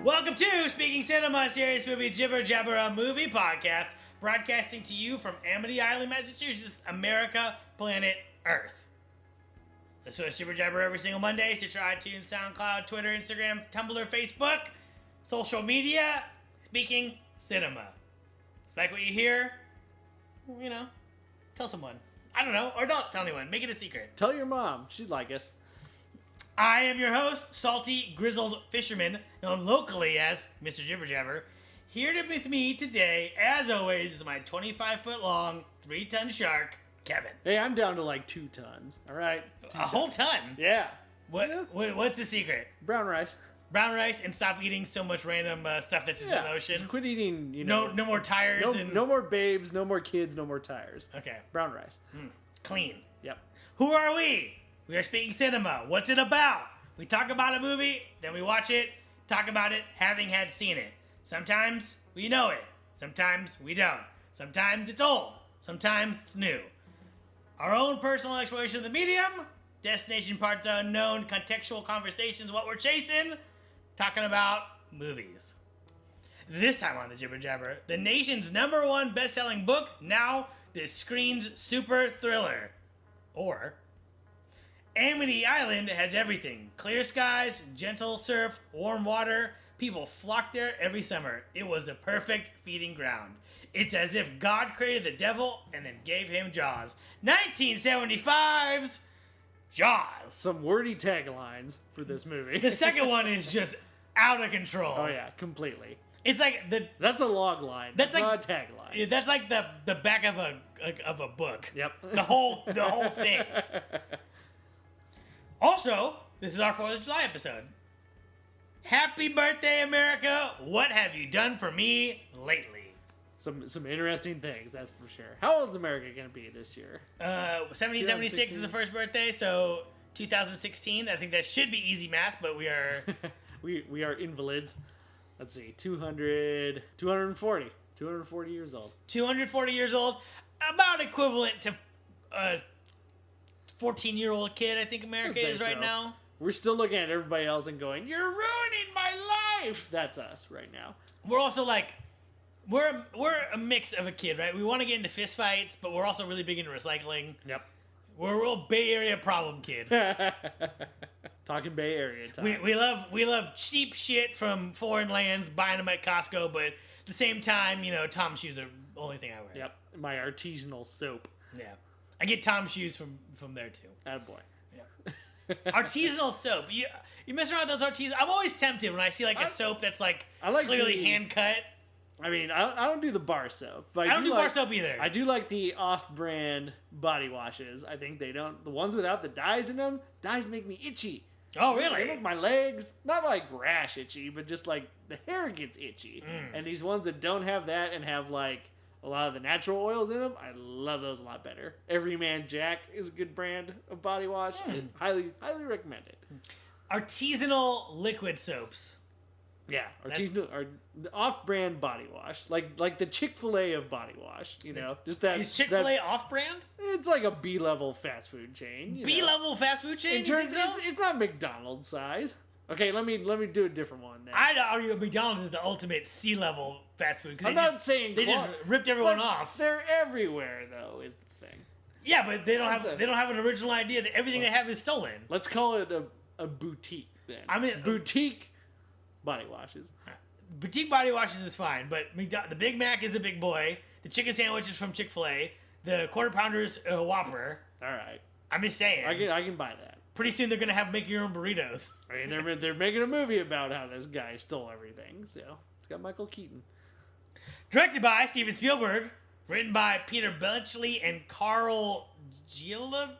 Welcome to Speaking Cinema, serious movie jibber jabber, a movie podcast, broadcasting to you from Amity Island, Massachusetts, America, planet Earth. Listen to Jibber Jabber every single Monday. Stitcher, iTunes, SoundCloud, Twitter, Instagram, Tumblr, Facebook, social media, Speaking Cinema. If you like what you hear, tell someone. I don't know, or don't tell anyone. Make it a secret. Tell your mom. She'd like us. I am your host, Salty Grizzled Fisherman, known locally as Mr. Jibber Jabber. Here with me today, as always, is my 25-foot-long, 3-ton shark, Kevin. Hey, I'm down to like 2 tons. All right, a whole ton? Yeah. What's the secret? Brown rice. Brown rice, and stop eating so much random stuff that's just in the ocean. Just quit eating. No more tires. No more babes. No more kids. No more tires. Okay. Brown rice. Clean. Yep. Who are we? We are Speaking Cinema. What's it about? We talk about a movie, then we watch it, talk about it, having had seen it. Sometimes we know it. Sometimes we don't. Sometimes it's old. Sometimes it's new. Our own personal exploration of the medium, destination parts unknown, contextual conversations, what we're chasing, talking about movies. This time on the Jibber Jabber, the nation's #1 best-selling book, now the screen's super thriller. Or Amity Island has everything. Clear skies, gentle surf, warm water. People flock there every summer. It was the perfect feeding ground. It's as if God created the devil and then gave him Jaws. 1975's Jaws. Some wordy taglines for this movie. The second one is just out of control. Oh yeah, completely. It's like That's a log line. That's like not a tagline. That's like the back of a book. Yep. The whole thing. Also, this is our 4th of July episode. Happy birthday, America! What have you done for me lately? Some interesting things, that's for sure. How old's America gonna be this year? 1776 is the first birthday, so 2016. I think that should be easy math, but we are we are invalids. Let's see, 240 years old. 240 years old, about equivalent to 14-year-old kid, I think America is right now. We're still looking at everybody else and going, "You're ruining my life." That's us right now. We're also like, we're a mix of a kid, right? We want to get into fist fights, but we're also really big into recycling. Yep. We're a real Bay Area problem kid. Talking Bay Area time. We love cheap shit from foreign lands, buying them at Costco, but at the same time, Tom shoes are the only thing I wear. Yep. My artisanal soap. Yeah. I get Tom shoes from there too. Attaboy. Yeah. Artisanal soap. You mess around with those artisanal. I'm always tempted when I see like a soap that's like clearly hand cut. I mean, I don't do the bar soap. But I don't do bar soap either. I do like the off-brand body washes. I think they don't. The ones without the dyes in them, dyes make me itchy. Oh, really? They make my legs, not like rash itchy, but just like the hair gets itchy. And these ones that don't have that and have like a lot of the natural oils in them, I love those a lot better. Everyman Jack is a good brand of body wash. And highly recommend it. Artisanal liquid soaps. Yeah, artisanal or off-brand body wash, like the Chick-fil-A of body wash. Just that. Is Chick-fil-A off-brand? It's like a B-level fast food chain. B-level fast food chain? In terms, it's not McDonald's size. Okay, let me do a different one then. I'd argue McDonald's is the ultimate C-level fast food. I'm not saying they just ripped everyone off. They're everywhere, though, is the thing. Yeah, but they don't have an original idea. That everything they have is stolen. Let's call it a boutique then. I mean, boutique body washes. Boutique body washes is fine, but the Big Mac is a big boy. The chicken sandwich is from Chick-fil-A. The Quarter Pounder is a Whopper. All right. I'm just saying. I can buy that. Pretty soon they're gonna make your own burritos. I mean, they're making a movie about how this guy stole everything. So it's got Michael Keaton. Directed by Steven Spielberg. Written by Peter Benchley and Carl Gielgud.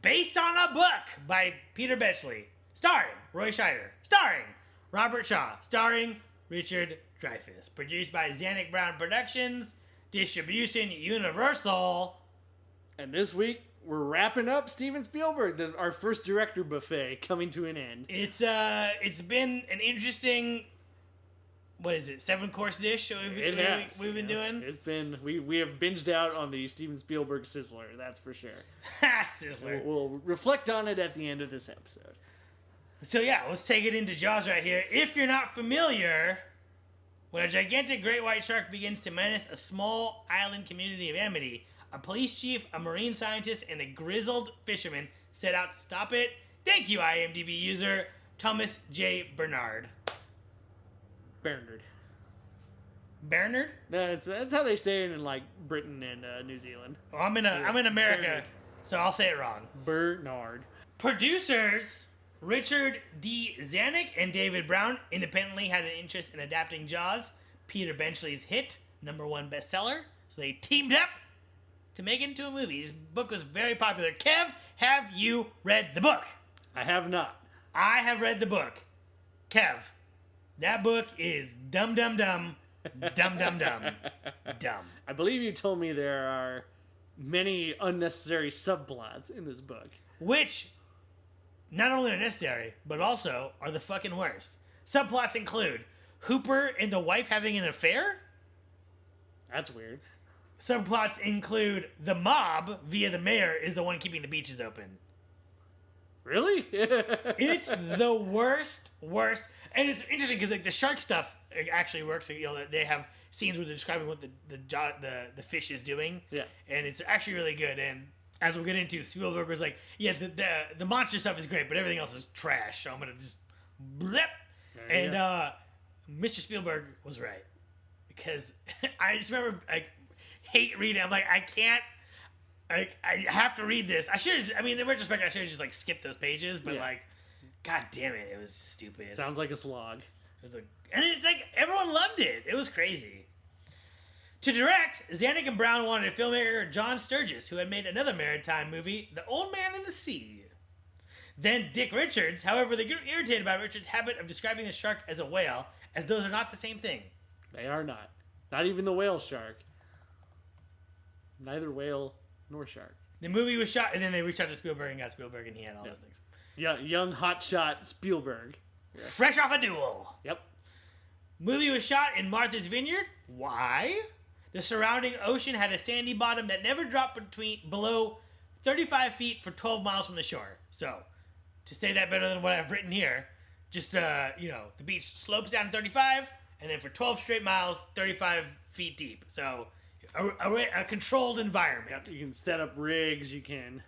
Based on a book by Peter Benchley. Starring Roy Scheider. Starring Robert Shaw. Starring Richard Dreyfuss. Produced by Zanuck Brown Productions. Distribution Universal. And this week, we're wrapping up Steven Spielberg, our first director buffet, coming to an end. It's been an interesting, 7-course dish we've been doing? It's been, we have binged out on the Steven Spielberg Sizzler, that's for sure. Ha, Sizzler. We'll reflect on it at the end of this episode. So yeah, let's take it into Jaws right here. If you're not familiar, when a gigantic great white shark begins to menace a small island community of Amity, a police chief, a marine scientist, and a grizzled fisherman set out to stop it. Thank you, IMDb user Thomas J. Bernard. Bernard. Bernard? No, that's how they say it in like Britain and New Zealand. Well, I'm in America, Bernard. so I'll say it wrong. Bernard. Producers Richard D. Zanuck and David Brown independently had an interest in adapting Jaws, Peter Benchley's hit, #1 bestseller. So they teamed up to make it into a movie. This book was very popular. Kev, have you read the book? I have not. I have read the book. Kev, that book is dumb, dumb, dumb, dumb, dumb, dumb, dumb. I believe you told me there are many unnecessary subplots in this book. Which not only are necessary, but also are the fucking worst. Subplots include Hooper and the wife having an affair. That's weird. Subplots include the mob, via the mayor, is the one keeping the beaches open. Really? It's the worst. And it's interesting because like the shark stuff actually works. You know, they have scenes where they're describing what the fish is doing. Yeah. And it's actually really good. And as we'll get into, Spielberg was like, yeah, the monster stuff is great, but everything else is trash. So I'm gonna just blip. And Mr. Spielberg was right, because I just remember like hate reading. I'm like, I can't. I have to read this. In retrospect, I should have just like skipped those pages. But like, god damn it was stupid. Sounds like a slog. It was like, and it's like everyone loved it. It was crazy. To direct, Zanuck and Brown wanted filmmaker John Sturges, who had made another maritime movie, The Old Man and the Sea. Then Dick Richards. However, they grew irritated by Richards' habit of describing the shark as a whale, as those are not the same thing. They are not. Not even the whale shark. Neither whale nor shark. The movie was shot, and then they reached out to Spielberg and got Spielberg, and he had all those things. Yeah, young hotshot Spielberg. Yeah. Fresh off a duel. Yep. Movie was shot in Martha's Vineyard. Why? The surrounding ocean had a sandy bottom that never dropped below 35 feet for 12 miles from the shore. So, to say that better than what I've written here, just, the beach slopes down to 35, and then for 12 straight miles, 35 feet deep. So, a controlled environment. Yep. You can set up rigs. Don't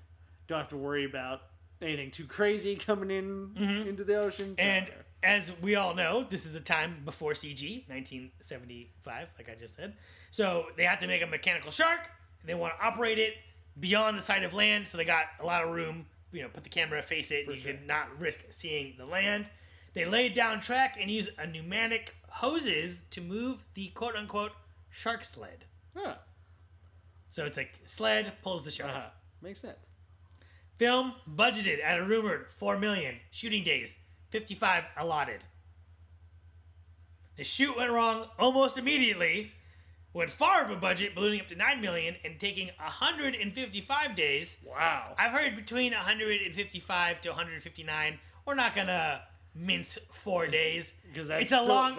have to worry about anything too crazy coming in into the ocean. So. And as we all know, this is the time before CG, 1975, like I just said. So they have to make a mechanical shark. They want to operate it beyond the sight of land, so they got a lot of room. Put the camera, face it, and you could not risk seeing the land. They laid down track and used a pneumatic hoses to move the quote-unquote shark sled. Huh. So it's like sled pulls the shark. Makes sense. Film budgeted at a rumored $4 million. Shooting days 55 allotted. The shoot went wrong almost immediately. Went far over budget, ballooning up to $9 million and taking 155 days. Wow. I've heard between 155 to 159. We're not gonna mince 4 days Because it's a long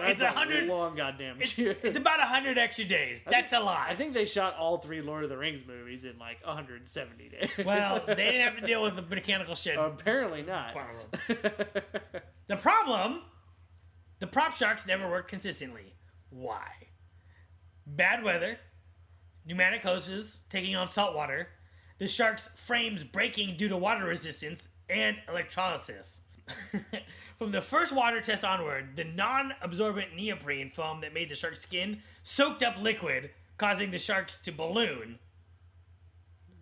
goddamn shoot. It's about 100 extra days. That's a lot. I think they shot all 3 Lord of the Rings movies in like 170 days. Well, they didn't have to deal with the mechanical shit. Apparently not. The problem, the prop sharks never worked consistently. Why? Bad weather, pneumatic hoses taking on salt water, the shark's frames breaking due to water resistance, and electrolysis. From the first water test onward, the non-absorbent neoprene foam that made the shark's skin soaked up liquid, causing the sharks to balloon.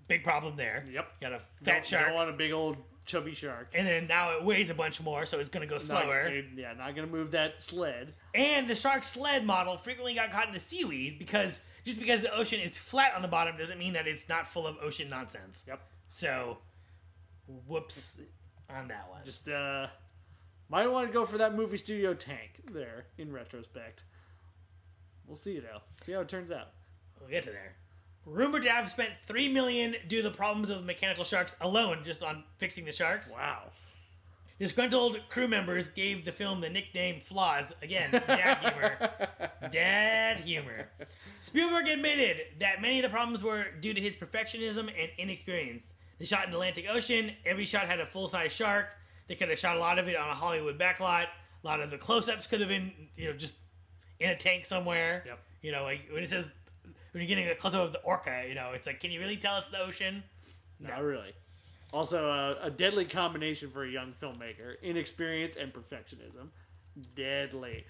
Big problem there. Yep. Got a fat shark. Don't want a big old chubby shark. And then now it weighs a bunch more, so it's going to go slower. Not going to move that sled. And the shark sled model frequently got caught in the seaweed because just because the ocean is flat on the bottom doesn't mean that it's not full of ocean nonsense. Yep. So, whoops on that one. Just, might want to go for that movie studio tank there, in retrospect. We'll see, though. See how it turns out. We'll get to there. Rumored to have spent $3 million due to the problems of the mechanical sharks alone, just on fixing the sharks. Wow. Disgruntled crew members gave the film the nickname Flaws. Again, dad humor. Dad humor. Spielberg admitted that many of the problems were due to his perfectionism and inexperience. They shot in the Atlantic Ocean. Every shot had a full-size shark. They could have shot a lot of it on a Hollywood backlot. A lot of the close-ups could have been, just in a tank somewhere. Yep. Like when it says, when you're getting a close-up of the orca, it's like, can you really tell it's the ocean? No. Not really. Also, a deadly combination for a young filmmaker. Inexperience and perfectionism. Deadly.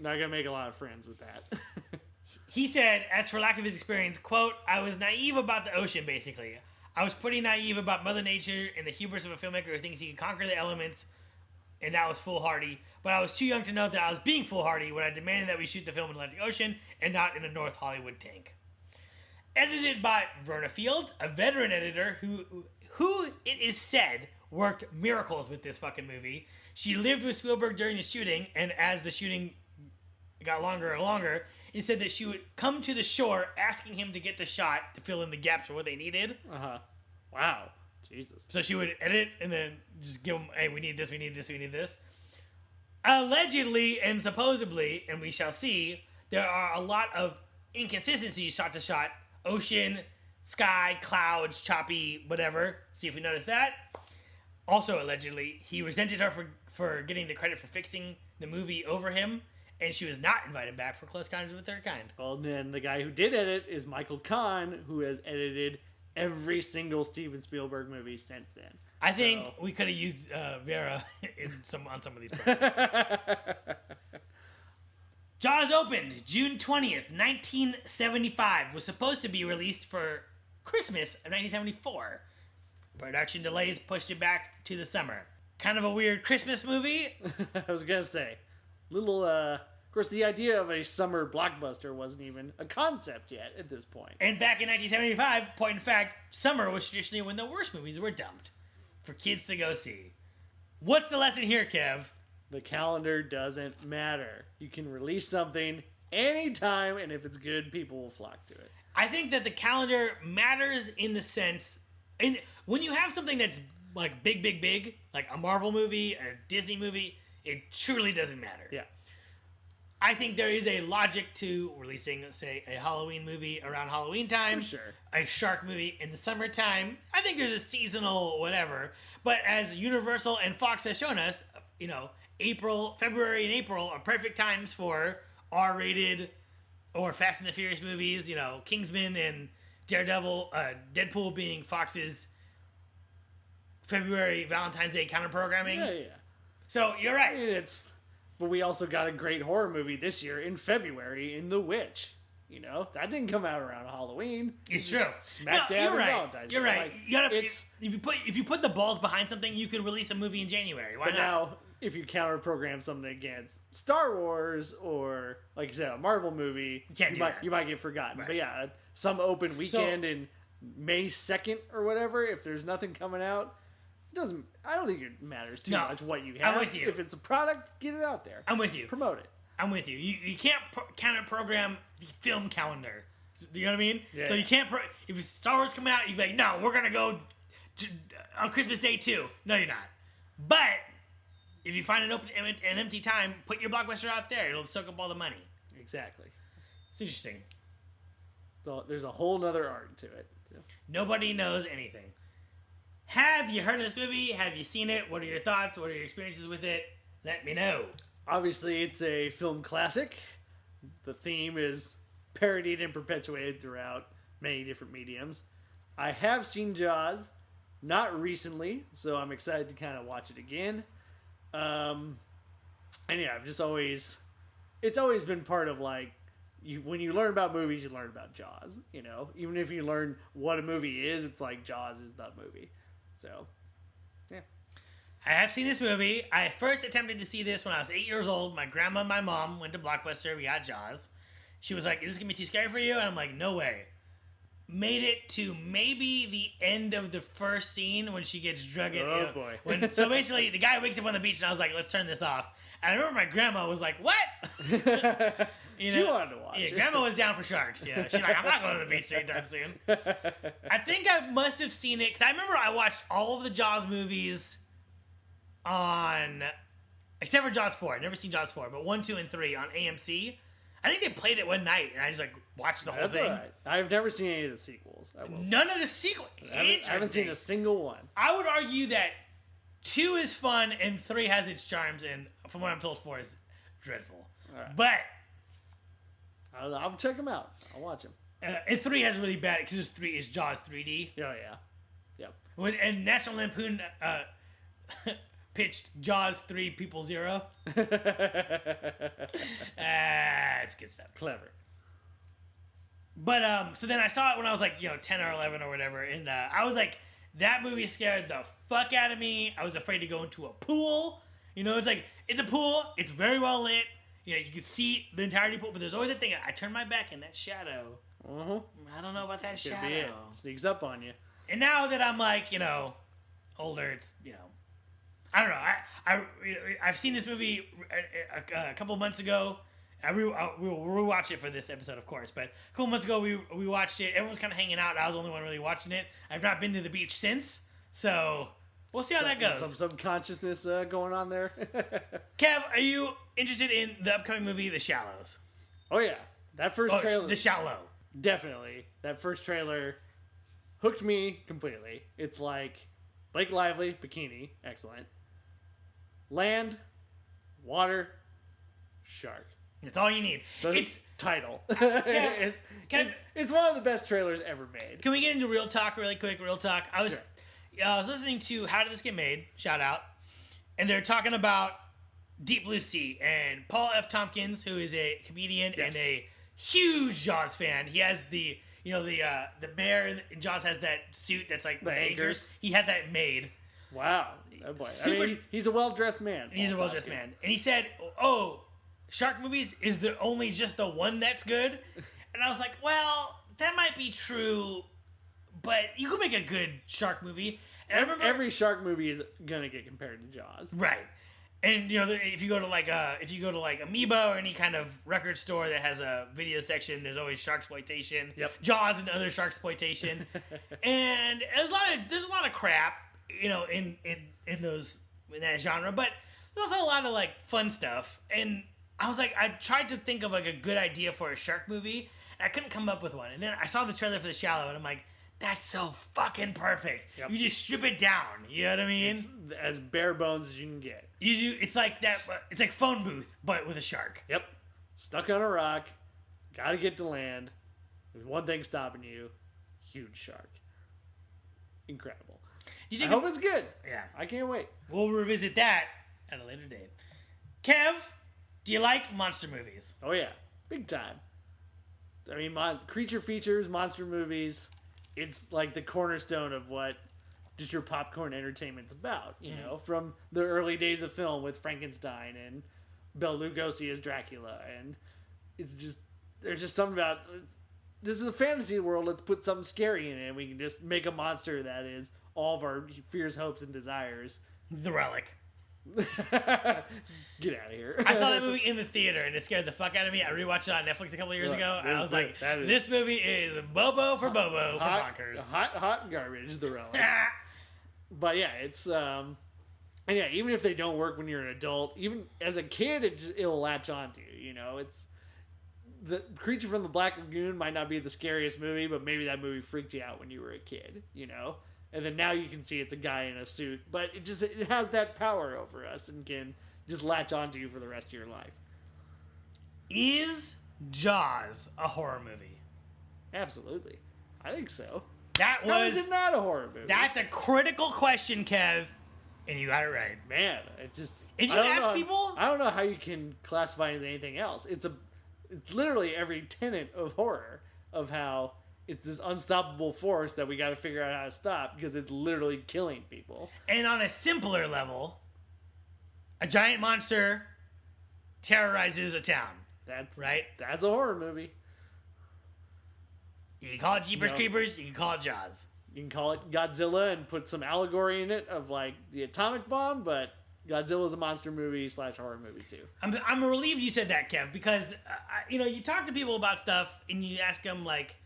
Not gonna make a lot of friends with that. He said, as for lack of his experience, quote, I was naive about the ocean, basically. I was pretty naive about Mother Nature and the hubris of a filmmaker who thinks he can conquer the elements, and that was foolhardy. But I was too young to know that I was being foolhardy when I demanded that we shoot the film in the Atlantic Ocean and not in a North Hollywood tank. Edited by Verna Fields, a veteran editor who it is said worked miracles with this fucking movie. She lived with Spielberg during the shooting, and as the shooting got longer and longer, it said that she would come to the shore asking him to get the shot to fill in the gaps for what they needed. Wow. Jesus. So she would edit and then just give them, hey, we need this, we need this, we need this. Allegedly and supposedly, and we shall see, there are a lot of inconsistencies shot to shot. Ocean, sky, clouds, choppy, whatever. See if we notice that. Also, allegedly, he resented her for getting the credit for fixing the movie over him, and she was not invited back for Close Encounters of the Third Kind. Well, then the guy who did edit is Michael Kahn, who has edited every single Steven Spielberg movie since then. I think we could have used Vera on some of these projects. Jaws opened June 20th, 1975. Was supposed to be released for Christmas of 1974. Production delays pushed it back to the summer. Kind of a weird Christmas movie. I was gonna say, of course, the idea of a summer blockbuster wasn't even a concept yet at this point. And back in 1975, point in fact, summer was traditionally when the worst movies were dumped for kids to go see. What's the lesson here, Kev? The calendar doesn't matter. You can release something anytime, and if it's good, people will flock to it. I think that the calendar matters in the sense, when you have something that's like big, like a Marvel movie, a Disney movie, it truly doesn't matter. Yeah. I think there is a logic to releasing, say, a Halloween movie around Halloween time. For sure. A shark movie in the summertime. I think there's a seasonal whatever. But as Universal and Fox has shown us, February and April are perfect times for R-rated or Fast and the Furious movies. Kingsman and Daredevil, Deadpool being Fox's February Valentine's Day counter-programming. Yeah. So, you're right. But we also got a great horror movie this year in The Witch. That didn't come out around Halloween. It's true. Smack dab you're in right. Valentine's You're Day. right. If you put the balls behind something, you could release a movie in January. Why but not? Now, if you counter program something against Star Wars or, like you said, a Marvel movie, you might get forgotten. Right. But yeah, some open weekend in May 2nd or whatever, if there's nothing coming out, I don't think it matters too much what you have. I'm with you. If it's a product, get it out there. I'm with you. Promote it. I'm with you. You can't counter program the film calendar. You know what I mean? Yeah. So you can't. If Star Wars coming out, you'd be like, no, we're gonna go on Christmas Day too. No, you're not. But if you find an empty time, put your blockbuster out there. It'll soak up all the money. Exactly. It's interesting. So there's a whole nother art to it. So. Nobody knows anything. Have you heard of this movie? Have you seen it? What are your thoughts? What are your experiences with it? Let me know. Obviously, it's a film classic. The theme is parodied and perpetuated throughout many different mediums. I have seen Jaws, not recently, so I'm excited to kind of watch it again. And yeah, it's always been part of when you learn about movies, you learn about Jaws. Even if you learn what a movie is, it's like Jaws is the movie. So, yeah. I have seen this movie. I first attempted to see this when I was 8 years old. My grandma and my mom went to Blockbuster. We got Jaws. She was like, is this going to be too scary for you? And I'm like, no way. Made it to maybe the end of the first scene when she gets drugged. Oh, boy. So basically, the guy wakes up on the beach and I was like, let's turn this off. And I remember my grandma was like, what? She wanted to watch. Yeah, grandma was down for sharks. Yeah, she's like, I'm not going to the beach anytime soon. I think I must have seen it because I remember I watched all of the Jaws movies except for Jaws 4. I've never seen Jaws 4, but 1, 2, and 3 on AMC. I think they played it one night and I just watched the whole thing. All right. I've never seen any of the sequels. None of the sequels. I haven't seen a single one. I would argue that 2 is fun, and 3 has its charms, and from what I'm told, 4 is dreadful. Right. But I'll check them out. I'll watch them. And 3 has really bad because 3 is Jaws 3D. Oh yeah, yep. And National Lampoon pitched Jaws 3 People 0. It's good stuff. Clever. But so then I saw it when I was like 10 or 11 or whatever, and I was like, that movie scared the fuck out of me. I was afraid to go into a pool. It's like, it's a pool. It's very well lit. You can see the entirety pool, but there's always a thing. I turn my back and that shadow. I don't know about that Could shadow. be it. Sneaks up on you. And now that I'm like, older, it's, I don't know. I've seen this movie a couple months ago. We'll rewatch it for this episode, of course. But a couple months ago, we watched it. Everyone's kind of hanging out. I was the only one really watching it. I've not been to the beach since, so we'll see how that goes. Some subconsciousness going on there. Kev, are you interested in the upcoming movie, The Shallows? Oh yeah, that first trailer. The Shallow. Definitely, that first trailer hooked me completely. It's like Blake Lively, bikini, excellent. Land, water, shark. That's all you need. It's title. Yeah. It's one of the best trailers ever made. Can we get into real talk really quick? Real talk. I was listening to How Did This Get Made? Shout out. And they're talking about Deep Blue Sea and Paul F. Tompkins, who is a comedian and a huge Jaws fan. He has the bear in Jaws has that suit that's like the anchors. He had that made. Wow. Oh boy. He's a well-dressed man. He's a well-dressed man. And he said, shark movies is only just the one that's good. And I was like, well, that might be true, but you could make a good shark movie. And I remember every shark movie is gonna get compared to Jaws, right? And if you go to like Amoeba or any kind of record store that has a video section, there's always sharksploitation. Yep. Jaws and other sharksploitation. And there's a lot of crap, in that genre, but there's also a lot of like fun stuff. And I was like, I tried to think of like a good idea for a shark movie, and I couldn't come up with one. And then I saw the trailer for The Shallow, and I'm like, that's so fucking perfect. Yep. You just strip it down. You know what I mean? It's as bare bones as you can get. It's like that. It's like Phone Booth, but with a shark. Yep. Stuck on a rock. Got to get to land. There's one thing stopping you. Huge shark. Incredible. I hope it's good. Yeah. I can't wait. We'll revisit that at a later date. Kev, do you like monster movies? Oh yeah, big time. I mean, creature features, monster movies. It's like the cornerstone of what just your popcorn entertainment's about. You know, from the early days of film with Frankenstein and Bela Lugosi as Dracula, and there's just something about this is a fantasy world. Let's put something scary in it, and we can just make a monster that is all of our fears, hopes, and desires. The Relic. Get out of here. I saw that movie in the theater and it scared the fuck out of me. I rewatched it on Netflix a couple years ago and I was like, this movie is Bobo for bonkers. Hot garbage, The Relic. But yeah, it's and yeah, even if they don't work when you're an adult, even as a kid, it'll latch on to you. It's the Creature from the Black Lagoon might not be the scariest movie, but maybe that movie freaked you out when you were a kid. And then now you can see it's a guy in a suit, but it has that power over us and can just latch onto you for the rest of your life. Is Jaws a horror movie? Absolutely. I think so. How is it not a horror movie? That's a critical question, Kev, and you got it right. Man, if you ask people, I don't know how you can classify it as anything else. It's literally every tenet of horror of how it's this unstoppable force that we got to figure out how to stop because it's literally killing people. And on a simpler level, a giant monster terrorizes a town. That's a horror movie. You can call it Jeepers Creepers. You can call it Jaws. You can call it Godzilla and put some allegory in it of like the atomic bomb, but Godzilla's a monster movie / horror movie too. I'm relieved you said that, Kev, because you talk to people about stuff and you ask them like,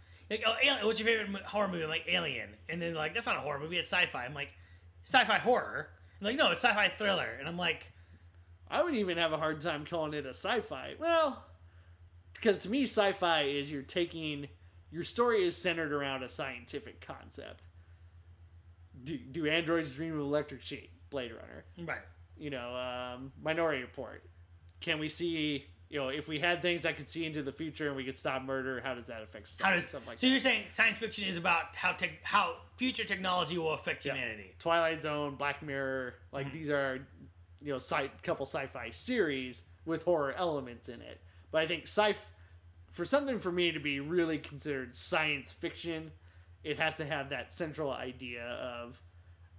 what's your favorite horror movie? I'm like, Alien. And then like, that's not a horror movie, it's sci-fi. I'm like, sci-fi horror? And like, no, it's sci-fi thriller. And I'm like, I would even have a hard time calling it a sci-fi. Well, because to me, sci-fi is your story is centered around a scientific concept. Do androids dream of electric sheep? Blade Runner. Right. You know, Minority Report. Can we see, you know, if we had things that could see into the future and we could stop murder, how does that affect stuff like so you're saying science fiction is about how future technology will affect humanity? Twilight Zone, Black Mirror, like these are, you know, couple sci-fi series with horror elements in it. But I think for something for me to be really considered science fiction, it has to have that central idea of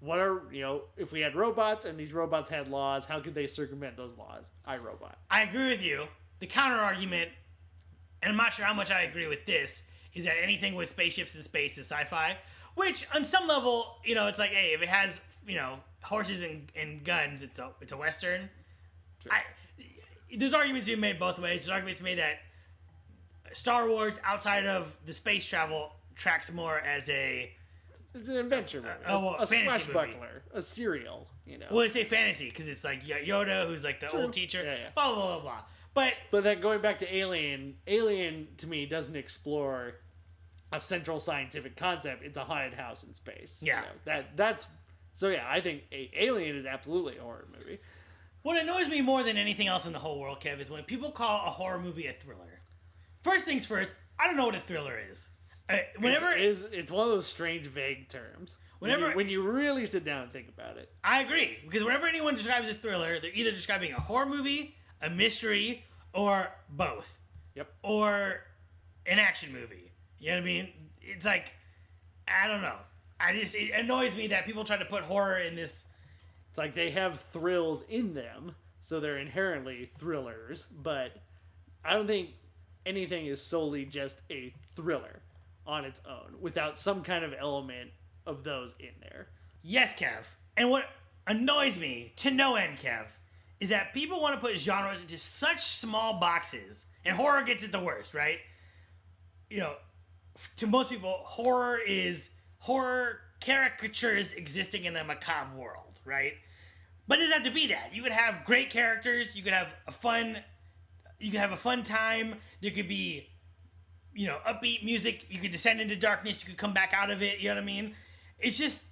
what are, you know, if we had robots and these robots had laws, how could they circumvent those laws? iRobot. I agree with you. The counter argument, and I'm not sure how much I agree with this, is that anything with spaceships in space is sci-fi. Which, on some level, you know, it's like, hey, if it has, you know, horses and guns, it's a Western. Sure. There's arguments being made both ways. There's arguments made that Star Wars, outside of the space travel, tracks more as it's an adventure movie. A swashbuckler. A serial, you know. Well, it's a fantasy, because it's like Yoda, who's like the old teacher. Yeah. Blah, blah, blah, blah. But then going back to Alien to me doesn't explore a central scientific concept. It's a haunted house in space. Yeah. You know, that's... So yeah, I think Alien is absolutely a horror movie. What annoys me more than anything else in the whole world, Kev, is when people call a horror movie a thriller. First things first, I don't know what a thriller is. It's one of those strange, vague terms. When you really sit down and think about it. I agree, because whenever anyone describes a thriller, they're either describing a horror movie, a mystery, or both. Yep. Or an action movie. You know what I mean? It's like, I don't know. It annoys me that people try to put horror in this. It's like they have thrills in them, so they're inherently thrillers, but I don't think anything is solely just a thriller on its own without some kind of element of those in there. Yes, Kev. And what annoys me to no end, Kev, is that people want to put genres into such small boxes, and horror gets it the worst, right? You know, to most people, horror is horror caricatures existing in a macabre world, right? But it doesn't have to be that. You could have great characters. You could have a fun time. There could be, you know, upbeat music. You could descend into darkness. You could come back out of it. You know what I mean? I just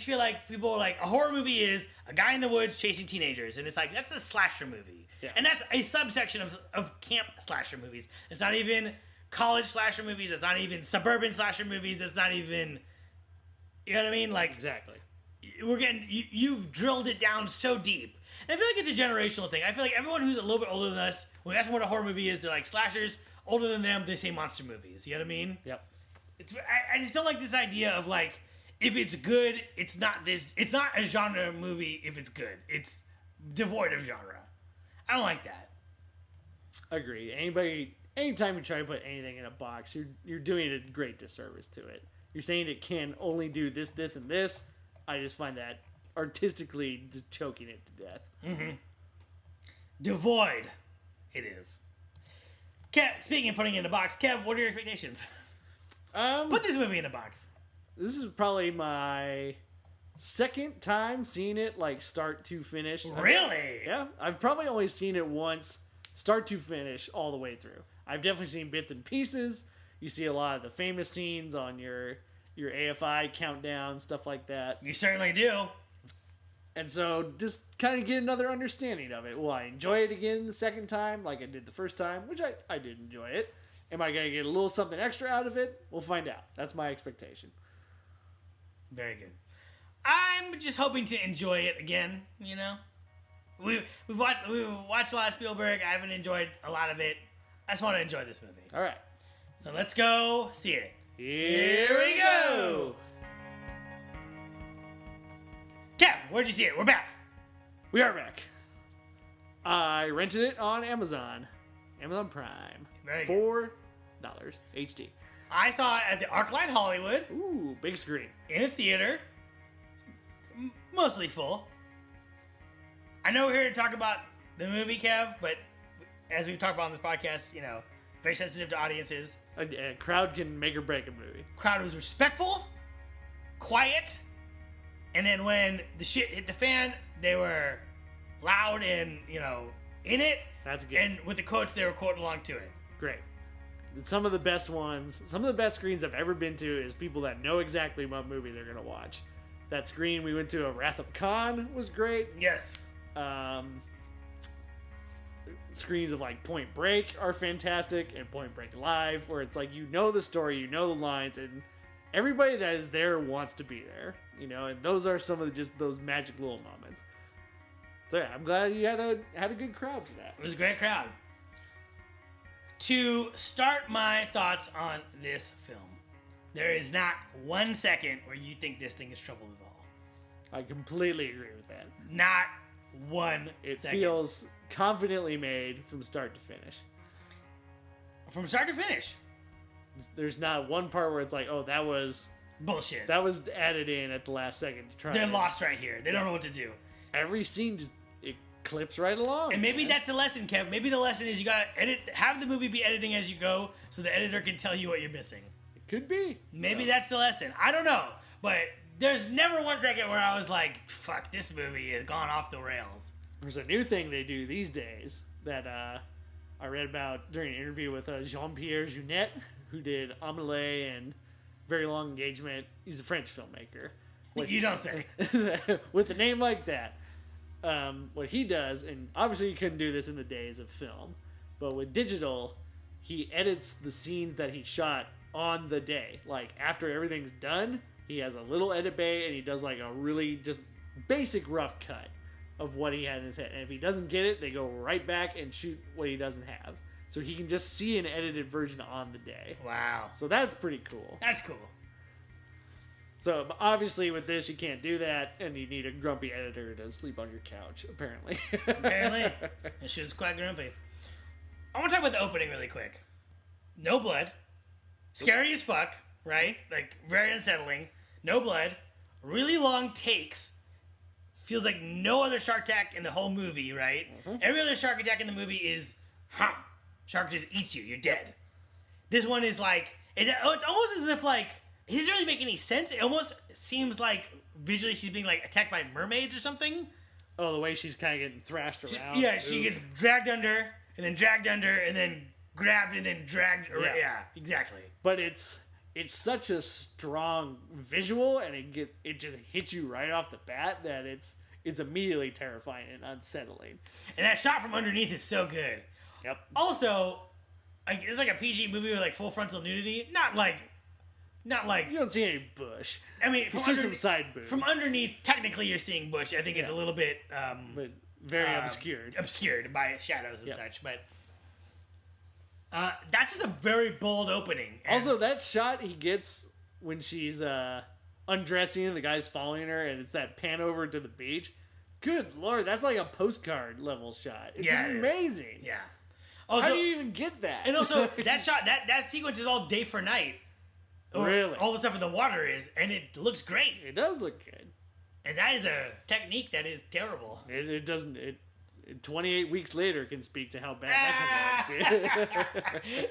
feel like people are like, a horror movie is a guy in the woods chasing teenagers. And it's like, that's a slasher movie. Yeah. And that's a subsection of camp slasher movies. It's not even college slasher movies. It's not even suburban slasher movies. It's not even, you know what I mean? Like, exactly. You've drilled it down so deep. And I feel like it's a generational thing. I feel like everyone who's a little bit older than us, when we ask them what a horror movie is, they're like, slashers. Older than them, they say monster movies. You know what I mean? Yep. I just don't like this idea of like, if it's good, it's not a genre movie if it's good. It's devoid of genre. I don't like that. Agreed. Anytime you try to put anything in a box, you're doing a great disservice to it. You're saying it can only do this, this, and this. I just find that artistically just choking it to death. Mm-hmm. Devoid. It is. Kev, speaking of putting it in a box, Kev, what are your expectations? Put this movie in a box. This is probably my second time seeing it, like, start to finish. Really? Yeah. I've probably only seen it once, start to finish, all the way through. I've definitely seen bits and pieces. You see a lot of the famous scenes on your AFI countdown, stuff like that. You certainly do. And so, just kind of get another understanding of it. Will I enjoy it again the second time, like I did the first time? Which I did enjoy it. Am I going to get a little something extra out of it? We'll find out. That's my expectation. Very good. I'm just hoping to enjoy it again, you know? We've watched a lot of Spielberg. I haven't enjoyed a lot of it. I just want to enjoy this movie. All right. So let's go see it. Here we go! Kev, where'd you see it? We're back. We are back. I rented it on Amazon Prime. Very $4 HD. I saw it at the ArcLight Hollywood. Ooh, big screen. In a theater. Mostly full. I know we're here to talk about the movie, Kev, but as we've talked about on this podcast, you know, very sensitive to audiences. A crowd can make or break a movie. Crowd was respectful, quiet, and then when the shit hit the fan, they were loud and, you know, in it. That's good. And with the quotes, they were quoting along to it. Great. Some of the best ones, some of the best screens I've ever been to is people that know exactly what movie they're going to watch. that screen we went to, a Wrath of Khan, was great. Yes. Screens of like Point Break are fantastic, and Point Break Live, where it's like, you know the story, you know the lines, and everybody that is there wants to be there, you know, and those are some of just those magic little moments. So yeah, I'm glad you had a good crowd for that. It was a great crowd. To start my thoughts on this film, there is not 1 second where you think this thing is troubled at all. I completely agree with that. Not 1 It second. feels confidently made from start to finish. From start to finish. There's not one part where it's like, oh, that was Bullshit. added in at the last second to try. They're lost right here. They don't know what to do. Every scene just it clips right along. And maybe man. that's the lesson, Kev. Maybe the lesson is you gotta have the movie be editing as you go, so the editor can tell you what you're missing. It could be. Maybe that's the lesson. I don't know, but there's never 1 second where I was like, "Fuck, this movie has gone off the rails." There's a new thing they do these days that I read about during an interview with Jean-Pierre Jeunet, who did Amelie and Very Long Engagement. He's a French filmmaker. You don't say. With a name like that, what he does, and obviously you couldn't do this in the days of film, but with digital, he edits the scenes that he shot on the day. Like, after everything's done, he has a little edit bay, and he does like a really just basic rough cut of what he had in his head. And if he doesn't get it, they go right back and shoot what he doesn't have. So he can just see an edited version on the day. Wow. So that's pretty cool. That's cool. So obviously with this, you can't do that, and you need a grumpy editor to sleep on your couch, apparently. Apparently. And she was quite grumpy. I want to talk about the opening really quick. No blood. Scary as fuck, right? Like, very unsettling. No blood. Really long takes. Feels like no other shark attack in the whole movie, right? Mm-hmm. Every other shark attack in the movie is, shark just eats you, you're dead. This one is like, it's almost as if like, it doesn't really make any sense. It almost seems like visually she's being like attacked by mermaids or something. Oh, the way she's kind of getting thrashed around. She gets dragged under, and then dragged under, and then grabbed, and then dragged around. Yeah, exactly. But it's such a strong visual, and it just hits you right off the bat that it's immediately terrifying and unsettling. And that shot from underneath is so good. Yep. Also, like, it's like a PG movie with like full frontal nudity. Not like you don't see any bush. I mean, you see some side boob. From underneath, technically you're seeing bush. I think it's a little bit but very obscured by shadows and such. But that's just a very bold opening. And also, that shot he gets when she's undressing and the guy's following her, and it's that pan over to the beach. Good lord, that's like a postcard level shot. It's amazing. Yeah. Also, how do you even get that? And also, that shot, that sequence is all day for night. Really? All the stuff in the water is, and it looks great. It does look good. And that is a technique that is terrible. It doesn't. 28 weeks later can speak to how bad that can look.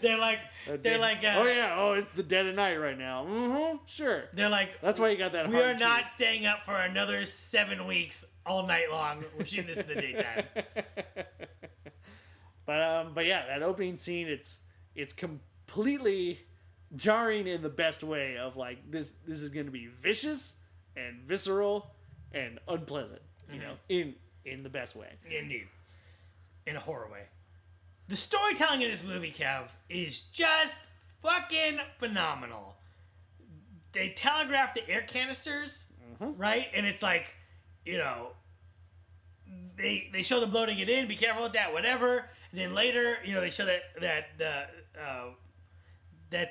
they're like, it's the dead of night right now. Mm-hmm, sure. They're like, that's why you got that. We are not staying up for another 7 weeks all night long. We're shooting this in the daytime. But yeah, that opening scene, it's completely jarring in the best way of like this is going to be vicious and visceral and unpleasant, you know, in the best way. Indeed. In a horror way. The storytelling in this movie, Kev, is just fucking phenomenal. They telegraph the air canisters, right? And it's like, you know, they show them loading it in, be careful with that, whatever. And then later, you know, they show that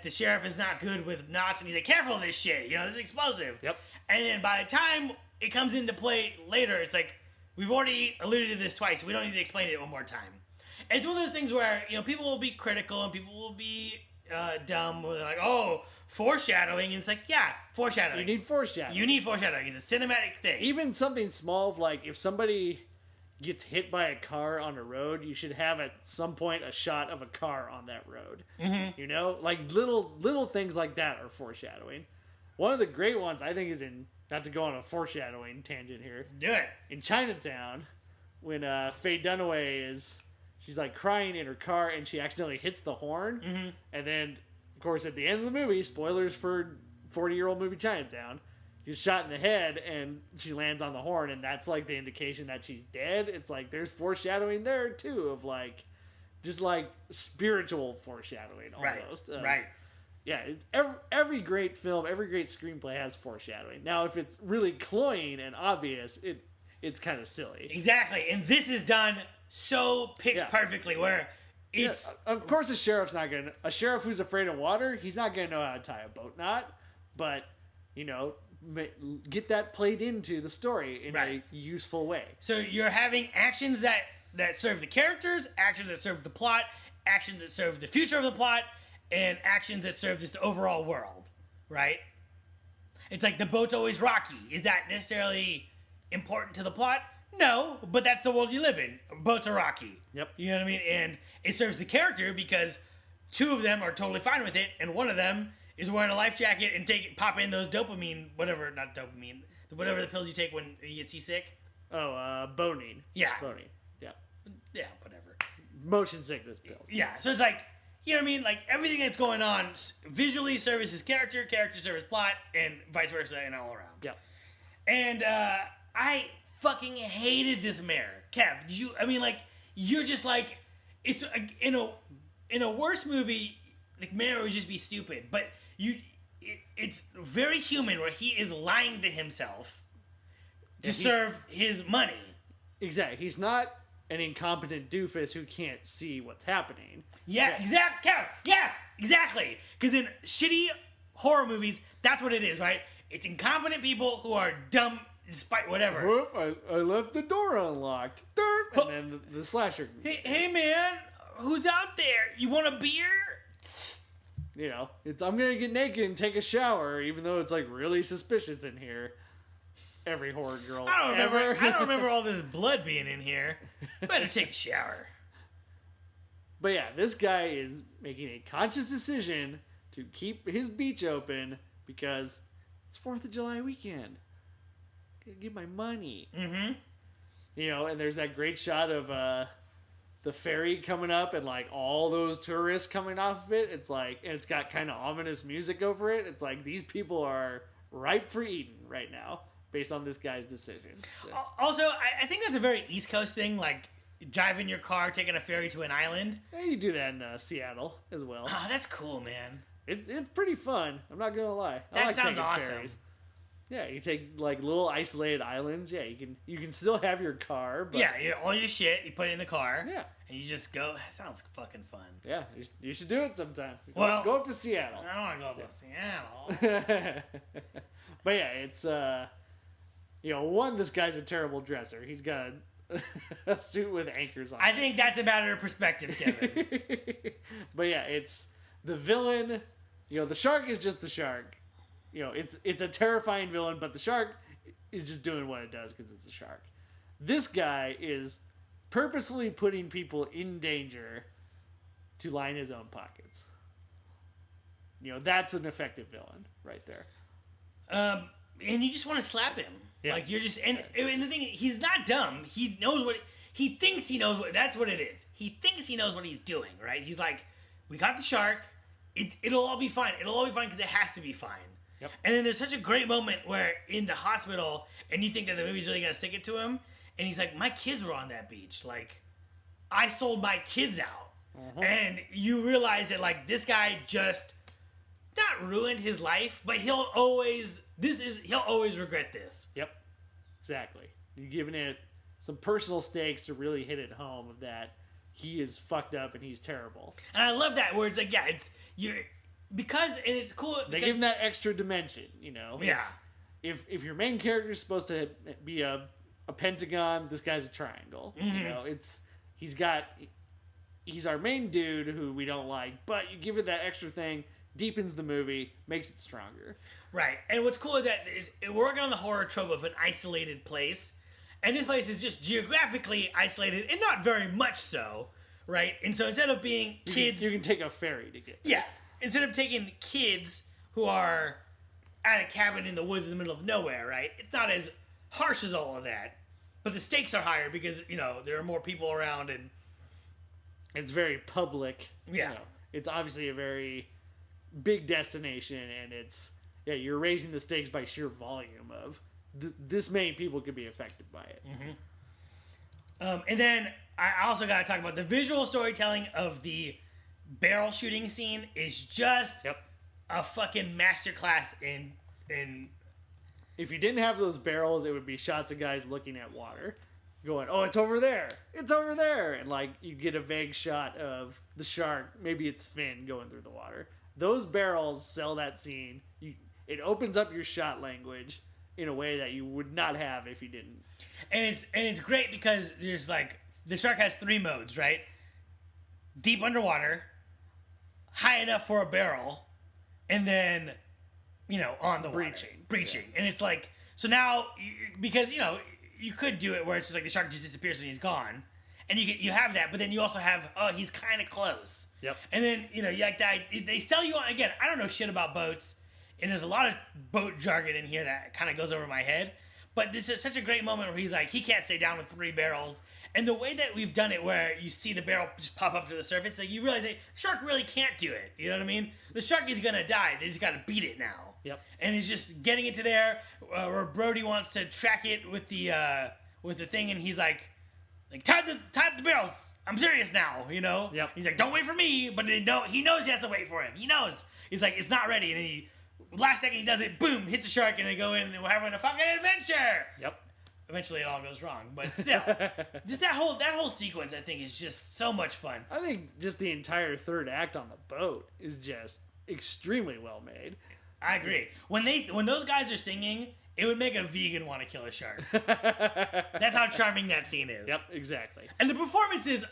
the sheriff is not good with knots, and he's like, careful of this shit, you know, this is explosive. Yep. And then by the time it comes into play later, it's like, we've already alluded to this twice, we don't need to explain it one more time. And it's one of those things where, you know, people will be critical, and people will be dumb, where they're like, oh, foreshadowing, and it's like, yeah, foreshadowing. You need foreshadowing. It's a cinematic thing. Even something small, like if somebody gets hit by a car on a road, you should have at some point a shot of a car on that road. Mm-hmm. You know, like little things like that are foreshadowing. One of the great ones I think is in, not to go on a foreshadowing tangent here. Do it. In Chinatown, when Faye Dunaway she's like crying in her car and she accidentally hits the horn, and then of course at the end of the movie, spoilers for 40-year-old movie Chinatown, gets shot in the head and she lands on the horn, and that's like the indication that she's dead. It's like there's foreshadowing there too of like just like spiritual foreshadowing almost. Right. Yeah, it's every great film, every great screenplay has foreshadowing. Now, if it's really cloying and obvious, it's kind of silly. Exactly, and this is done so perfectly where it's... Yeah, of course, a sheriff who's afraid of water, he's not going to know how to tie a boat knot, but, you know, get that played into the story in a useful way. So you're having actions that serve the characters, actions that serve the plot, actions that serve the future of the plot, and actions that serve just the overall world, right? It's like the boat's always rocky. Is that necessarily important to the plot? No, but that's the world you live in. Boats are rocky. Yep. You know what I mean? And it serves the character because two of them are totally fine with it, and one of them is wearing a life jacket and pop in those dopamine, whatever the pills you take when you get seasick. Oh, boning. Yeah. Boning. Yeah. Yeah, whatever. Motion sickness pills. Yeah, so it's like, you know what I mean? Like, everything that's going on visually services character serves plot, and vice versa, and all around. Yeah. And I fucking hated this mayor. Kev, did you... I mean, like, you're just like... It's... In a worse movie, like, mayor would just be stupid. But it's very human where he is lying to himself to serve his money. Exactly. He's not an incompetent doofus who can't see what's happening. Yeah, exactly. Yes, exactly. Because in shitty horror movies, that's what it is, right? It's incompetent people who are dumb despite whatever. Whoop, I left the door unlocked. Derp, and then the slasher. Hey man, who's out there? You want a beer? You know, I'm gonna get naked and take a shower, even though it's like really suspicious in here. Every horror girl. I don't remember all this blood being in here. Better take a shower. But yeah, this guy is making a conscious decision to keep his beach open because it's 4th of July weekend. Gotta get my money. Mm-hmm. You know, and there's that great shot of the ferry coming up and like all those tourists coming off of it. It's like, and it's got kind of ominous music over it. It's like these people are ripe for eating right now based on this guy's decision. So. Also, I think that's a very East Coast thing, like driving your car, taking a ferry to an island. Yeah, you do that in Seattle as well. Oh, that's cool, man. It's pretty fun. I'm not gonna lie. That like sounds awesome. Ferries. Yeah, you take like little isolated islands. Yeah, you can still have your car. But all your shit you put it in the car. Yeah, and you just go. That sounds fucking fun. Yeah, you should do it sometime. Well, go up to Seattle. I don't want to go up to Seattle. But yeah, it's one, this guy's a terrible dresser. He's got a suit with anchors on. I think that's a matter of perspective, Kevin. But yeah, it's the villain. The shark is just the shark. It's a terrifying villain, but the shark is just doing what it does because it's a shark. This guy is purposefully putting people in danger to line his own pockets. That's an effective villain right there. And you just want to slap him. Yeah. Like, you're just... And the thing is, he's not dumb. He knows what... He thinks he knows what... That's what it is. He thinks he knows what he's doing, right? He's like, we got the shark. It'll all be fine. It'll all be fine because it has to be fine. Yep. And then there's such a great moment where in the hospital, and you think that the movie's really going to stick it to him, and he's like, my kids were on that beach. Like, I sold my kids out. Mm-hmm. And you realize that, like, this guy just not ruined his life, but he'll always regret this. Yep. Exactly. You're giving it some personal stakes to really hit it home of that he is fucked up and he's terrible. And I love that where it's like, because it's cool. They give him that extra dimension, Yeah. If your main character is supposed to be a pentagon, this guy's a triangle. Mm-hmm. He's our main dude who we don't like, but you give it that extra thing, deepens the movie, makes it stronger. Right. And what's cool is that we're working on the horror trope of an isolated place. And this place is just geographically isolated, and not very much so, right? And so instead of being kids... You can take a ferry to get there. Yeah. Instead of taking kids who are at a cabin in the woods in the middle of nowhere, right? It's not as harsh as all of that. But the stakes are higher because, there are more people around and... It's very public. Yeah. It's obviously a very big destination, and yeah, you're raising the stakes by sheer volume of this many people could be affected by it. And then I also got to talk about the visual storytelling of the barrel shooting scene is just a fucking masterclass in. If you didn't have those barrels, it would be shots of guys looking at water, going, "Oh, it's over there! It's over there!" And like you get a vague shot of the shark, maybe its fin going through the water. Those barrels sell that scene. It opens up your shot language in a way that you would not have if you didn't. And it's great because there's like the shark has 3 modes, right? Deep underwater, high enough for a barrel, and then on the breaching. Yeah. And it's like, so now because you could do it where it's just like the shark just disappears and he's gone, and you have that, but then you also have he's kind of close. Yep. And then you like that they sell you on, again, I don't know shit about boats, and there's a lot of boat jargon in here that kind of goes over my head. But this is such a great moment where he's like, he can't stay down with 3 barrels. And the way that we've done it where you see the barrel just pop up to the surface, like you realize the shark really can't do it. You know what I mean? The shark is going to die. They just got to beat it now. Yep. And he's just getting into there where Brody wants to track it with the thing, and he's like tie the barrels. I'm serious now, Yep. He's like, don't wait for me, but he knows he has to wait for him. He knows. He's like, it's not ready, and he last second he does it, boom, hits the shark, and they go in and we're having a fucking adventure. Yep. Eventually it all goes wrong, but still, just that whole sequence I think is just so much fun. I think just the entire third act on the boat is just extremely well made. I agree. When those guys are singing, it would make a vegan want to kill a shark. That's how charming that scene is. Yep, exactly. And the performances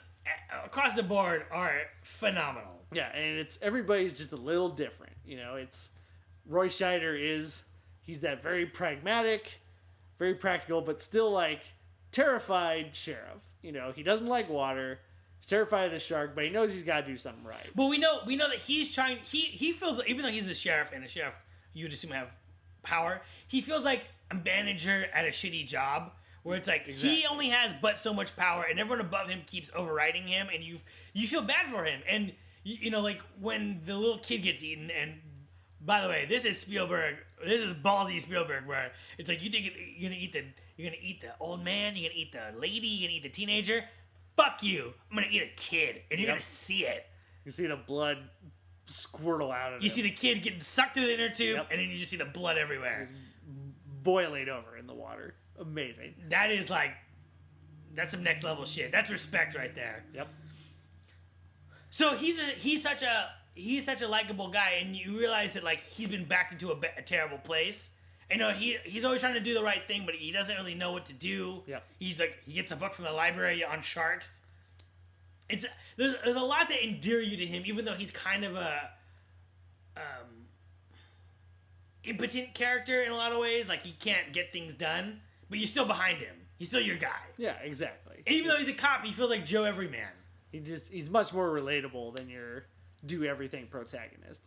across the board are phenomenal. Yeah, and everybody's just a little different. It's Roy Scheider he's that very pragmatic, very practical, but still like terrified sheriff. He doesn't like water. He's terrified of the shark, but he knows he's got to do something right. But we know that he's trying. He feels like, even though he's the sheriff, and the sheriff you'd assume have power, he feels like a manager at a shitty job where it's like he only has but so much power, and everyone above him keeps overriding him, and you feel bad for him, and like when the little kid gets eaten. And by the way, this is Spielberg. This is ballsy Spielberg, where it's like you think you're gonna eat the old man, you're gonna eat the lady, you're gonna eat the teenager. Fuck you! I'm gonna eat a kid, and you're gonna see it. You see the blood squirtle out of him. You see the kid getting sucked through the inner tube, and then you just see the blood everywhere. It's boiling over in the water. Amazing. That's some next level shit. That's respect right there. Yep. So he's such a likable guy, and you realize that like he's been backed into a terrible place. And he's always trying to do the right thing, but he doesn't really know what to do. Yep. He's like, he gets a book from the library on sharks. There's a lot that endear you to him, even though he's kind of a impotent character in a lot of ways. Like he can't get things done, but you're still behind him. He's still your guy. Yeah, exactly. And even though he's a cop, he feels like Joe Everyman. He's much more relatable than your do everything protagonist,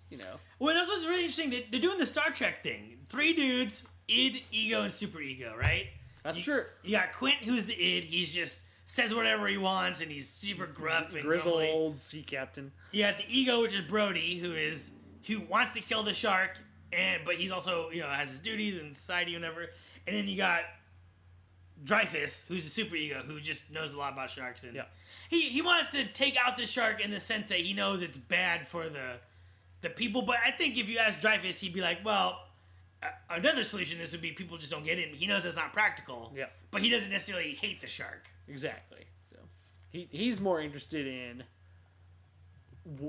Well, that's what's really interesting. They're doing the Star Trek thing. 3 dudes, id, ego, and super ego, right? That's true. You got Quint, who's the id. He's just says whatever he wants, and he's super gruff and grizzled normally, old sea captain. You got the ego, which is Brody, who wants to kill the shark, but he's also has his duties in society, and whatever. And then you got Dreyfus, who's the super ego, who just knows a lot about sharks, and he wants to take out the shark in the sense that he knows it's bad for the people. But I think if you ask Dreyfus, he'd be like, well, another solution to this would be people just don't get in. He knows that's not practical. Yeah. But he doesn't necessarily hate the shark. Exactly. So he's more interested in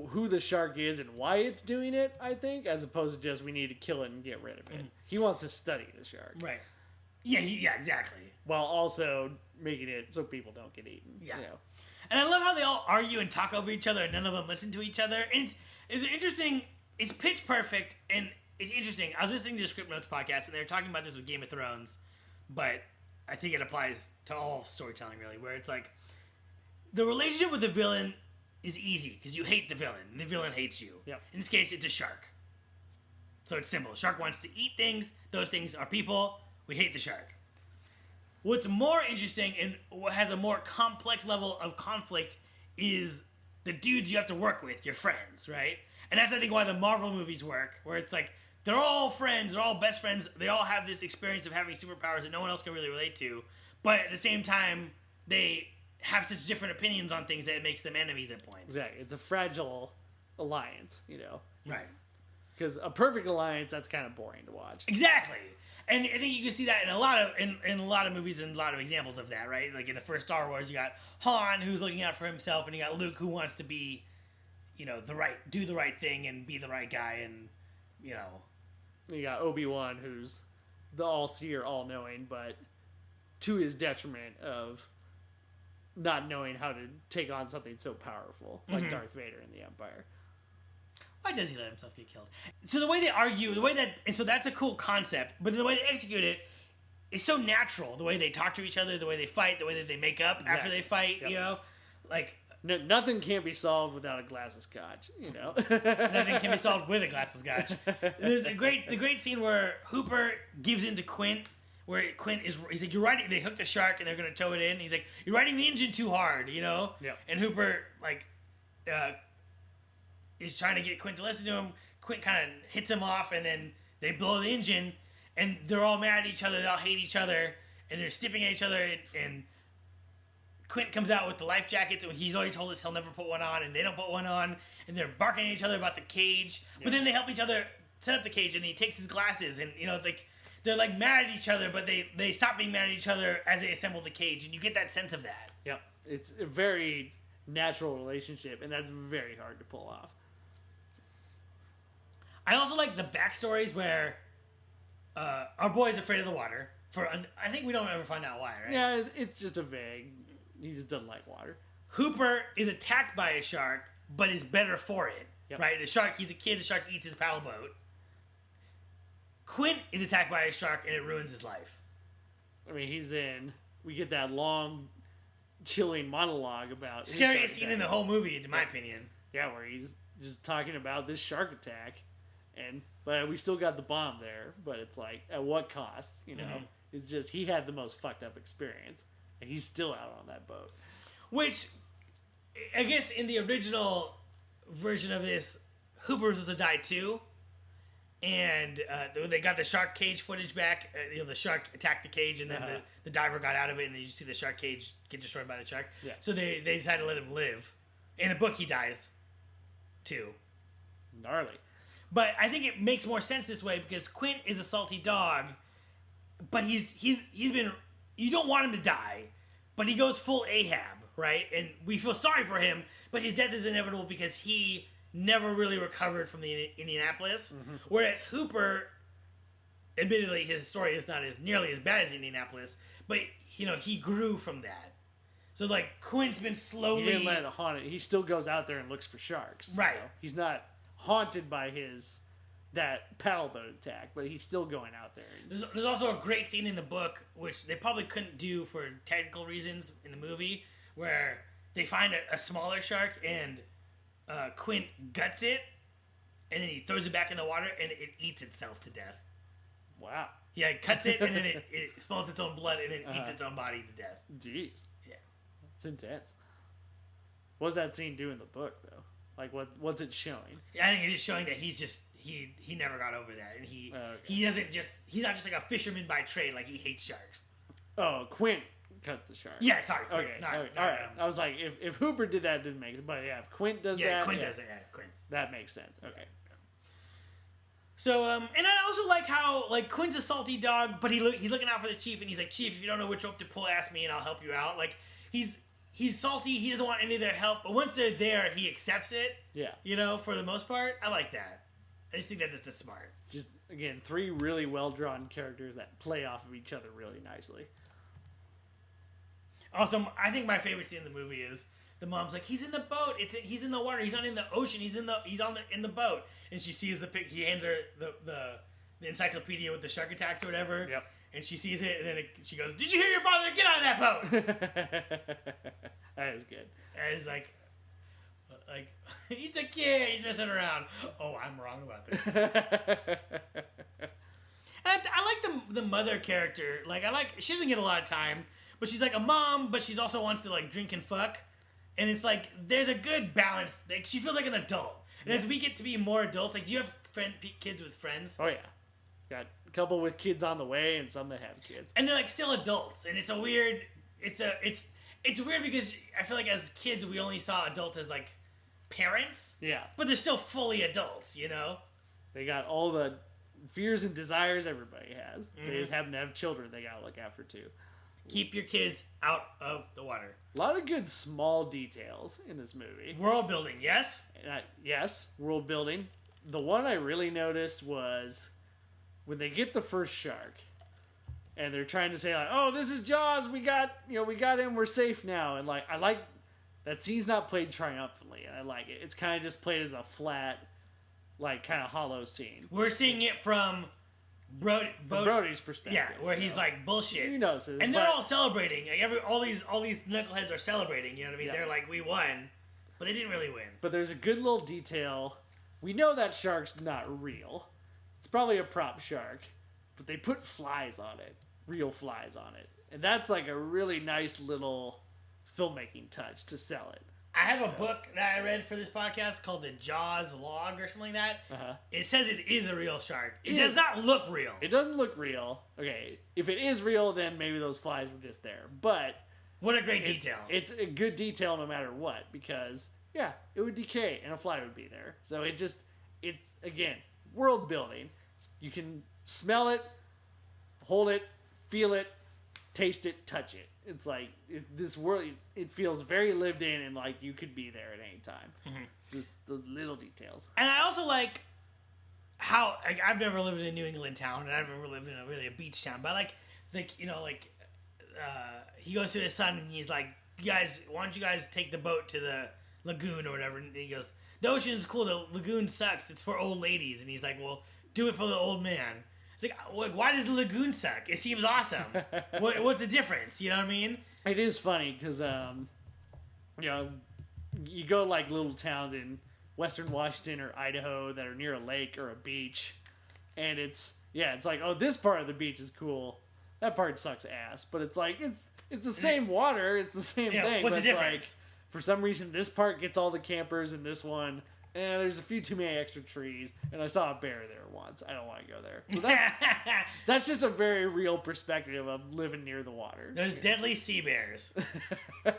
who the shark is and why it's doing it, I think, as opposed to just we need to kill it and get rid of it. He wants to study the shark. Right. Yeah, exactly. While also making it so people don't get eaten. Yeah. And I love how they all argue and talk over each other and none of them listen to each other. And it's interesting. It's pitch perfect, and it's interesting. I was listening to the Script Notes podcast, and they were talking about this with Game of Thrones, but I think it applies to all storytelling, really, where it's like the relationship with the villain is easy because you hate the villain, and the villain hates you. Yep. In this case, it's a shark. So it's simple. Shark wants to eat things. Those things are people. We hate the shark. What's more interesting and what has a more complex level of conflict is the dudes you have to work with, your friends, right? And that's, I think, why the Marvel movies work, where it's like they're all friends, they're all best friends, they all have this experience of having superpowers that no one else can really relate to, but at the same time, they have such different opinions on things that it makes them enemies at points. Exactly. It's a fragile alliance, Right. Because a perfect alliance, that's kind of boring to watch. Exactly. And I think you can see that in a lot of movies and a lot of examples of that, right? Like in the first Star Wars, you got Han who's looking out for himself, and you got Luke who wants to be, do the right thing and be the right guy, and You got Obi-Wan, who's the all-seer, all-knowing, but to his detriment of not knowing how to take on something so powerful, like Darth Vader in the Empire. Why does he let himself get killed? So the way they argue, so that's a cool concept, but the way they execute it is so natural. The way they talk to each other, the way they fight, the way that they make up after they fight, like... Nothing can be solved without a glass of scotch, Nothing can be solved with a glass of scotch. There's the great scene where Hooper gives in to Quint, where Quint he's like, you're riding, they hook the shark and they're going to tow it in. He's like, you're riding the engine too hard, Yeah. And Hooper, is trying to get Quint to listen to him. Quint kind of hits him off, and then they blow the engine, and they're all mad at each other. They all hate each other, and they're snipping at each other, and Quint comes out with the life jackets, and he's already told us he'll never put one on, and they don't put one on, and they're barking at each other about the cage. But then they help each other set up the cage, and he takes his glasses, and they're like mad at each other, but they stop being mad at each other as they assemble the cage, and you get that sense of that. Yep, it's a very natural relationship, and that's very hard to pull off. I also like the backstories where our boy's afraid of the water. I think we don't ever find out why, right? Yeah, it's just a vague. He just doesn't like water. Hooper is attacked by a shark, but is better for it, right? The shark, he's a kid, the shark eats his paddle boat. Quint is attacked by a shark, and it ruins his life. I mean, we get that long, chilling monologue about... Scariest scene in the whole movie, in my opinion. Yeah, where he's just talking about this shark attack. But we still got the bomb there, but it's like, at what cost, It's just, he had the most fucked up experience, and he's still out on that boat. Which, I guess in the original version of this, Hooper was supposed to die too, and they got the shark cage footage back. The shark attacked the cage, and then the diver got out of it, and then you see the shark cage get destroyed by the shark. Yeah. So they decided to let him live. In the book, he dies too. Gnarly. But I think it makes more sense this way because Quint is a salty dog, but he's been, you don't want him to die, but he goes full Ahab, right? And we feel sorry for him, but his death is inevitable because he never really recovered from the Indianapolis. Whereas Hooper, admittedly, his story is not nearly as bad as Indianapolis, but he grew from that. So Quint's been slowly. He didn't let it haunt it. He still goes out there and looks for sharks. Right. He's not haunted by that paddle boat attack, but he's still going out there. There's also a great scene in the book, which they probably couldn't do for technical reasons in the movie, where they find a smaller shark and Quint guts it, and then he throws it back in the water, and it eats itself to death. Wow. Yeah, it cuts it, and then it smells its own blood, and then eats its own body to death. Jeez. Yeah. It's intense. What does that scene do in the book, though? What's it showing? I think it's just showing that he's just he never got over that, and he's not just like a fisherman by trade. He hates sharks. Oh, Quint cuts the shark. Yeah, sorry. Quint, okay. All right. I was like, if Hooper did that, it didn't make it. But yeah, if Quint does that, Quint does it. Yeah, Quint. That makes sense. Okay. So and I also like how Quint's a salty dog, but he's looking out for the chief, and he's like, Chief, if you don't know which rope to pull, ask me, and I'll help you out. He's salty. He doesn't want any of their help, but once they're there, he accepts it. Yeah. For the most part, I like that. I just think that that's smart. Just again, 3 really well drawn characters that play off of each other really nicely. Also, I think my favorite scene in the movie is the mom's like, he's in the boat. He's in the water. He's not in the ocean. He's in the boat. And she sees the he hands her the encyclopedia with the shark attacks or whatever. Yep. And she sees it, and then she goes, "Did you hear your father? Get out of that boat!" That is good. And it's like he's a kid. He's messing around. Oh, I'm wrong about this. And I like the mother character. She doesn't get a lot of time, but she's like a mom, but she also wants to drink and fuck. And it's there's a good balance. She feels like an adult. And as we get to be more adults, do you have kids with friends. Oh yeah, got a couple with kids on the way, and some that have kids. And they're like still adults, and it's weird because I feel like as kids we only saw adults as like parents. Yeah. But they're still fully adults, you know? They got all the fears and desires everybody has. They just happen to have children they gotta look after too. Keep your kids out of the water. A lot of good small details in this movie. World building, yes? Yes, world building. The one I really noticed was when they get the first shark. And they're trying to say like, "Oh, this is Jaws. We got him. We're safe now." And like, I like that scene's not played triumphantly, and I like it. It's kind of just played as a flat, like kind of hollow scene. We're seeing it from Brody's perspective. Yeah, where he's like bullshit. You know, so, and they're all celebrating. Like all these knuckleheads are celebrating. You know what I mean? Yeah. They're like, we won, but they didn't really win. But there's a good little detail. We know that shark's not real. It's probably a prop shark, but they put flies on it, real flies on it, and that's like a really nice little filmmaking touch to sell it. I have a book that I read for this podcast called the Jaws Log or something like that. Uh-huh. It says it is a real shark. It does not look real. It doesn't look real. Okay, if it is real, then maybe those flies were just there. But what a great detail. It's a good detail no matter what, because yeah, it would decay and a fly would be there. So it's again, world building. You can smell it, hold it, feel it, taste it, touch it. It's like this world. It feels very lived in, and like you could be there at any time. Mm-hmm. It's just those little details. And I also like how I've never lived in a New England town, and I've never lived in a beach town. But he goes to his son, and he's like, "Guys, why don't you guys take the boat to the lagoon or whatever?" And he goes, "The ocean's cool. The lagoon sucks. It's for old ladies." And he's like, "Well, do it for the old man." It's like, why does the lagoon suck? It seems awesome. What's the difference? You know what I mean? It is funny because, you go like little towns in Western Washington or Idaho that are near a lake or a beach, and it's like, oh, this part of the beach is cool. That part sucks ass. But it's like, it's the same water. It's the same thing. What's but the difference? Like, for some reason, this part gets all the campers, and this one... And there's a few too many extra trees, and I saw a bear there once. I don't want to go there. So that's just a very real perspective of living near the water. Those deadly sea bears. And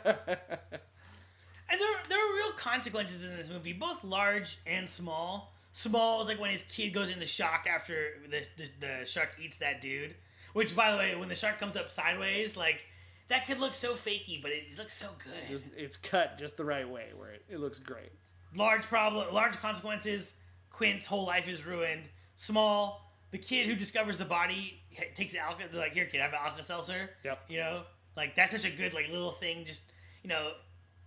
there are real consequences in this movie, both large and small. Small is like when his kid goes into shock after the shark eats that dude. Which, by the way, when the shark comes up sideways, like, that could look so fakey, but it looks so good. It's cut just the right way where it looks great. Large consequences. Quint's whole life is ruined. Small, the kid who discovers the body takes the alka. They're like, "Here, kid, have an Alka-Seltzer." Yep. You know, like that's such a good like little thing. Just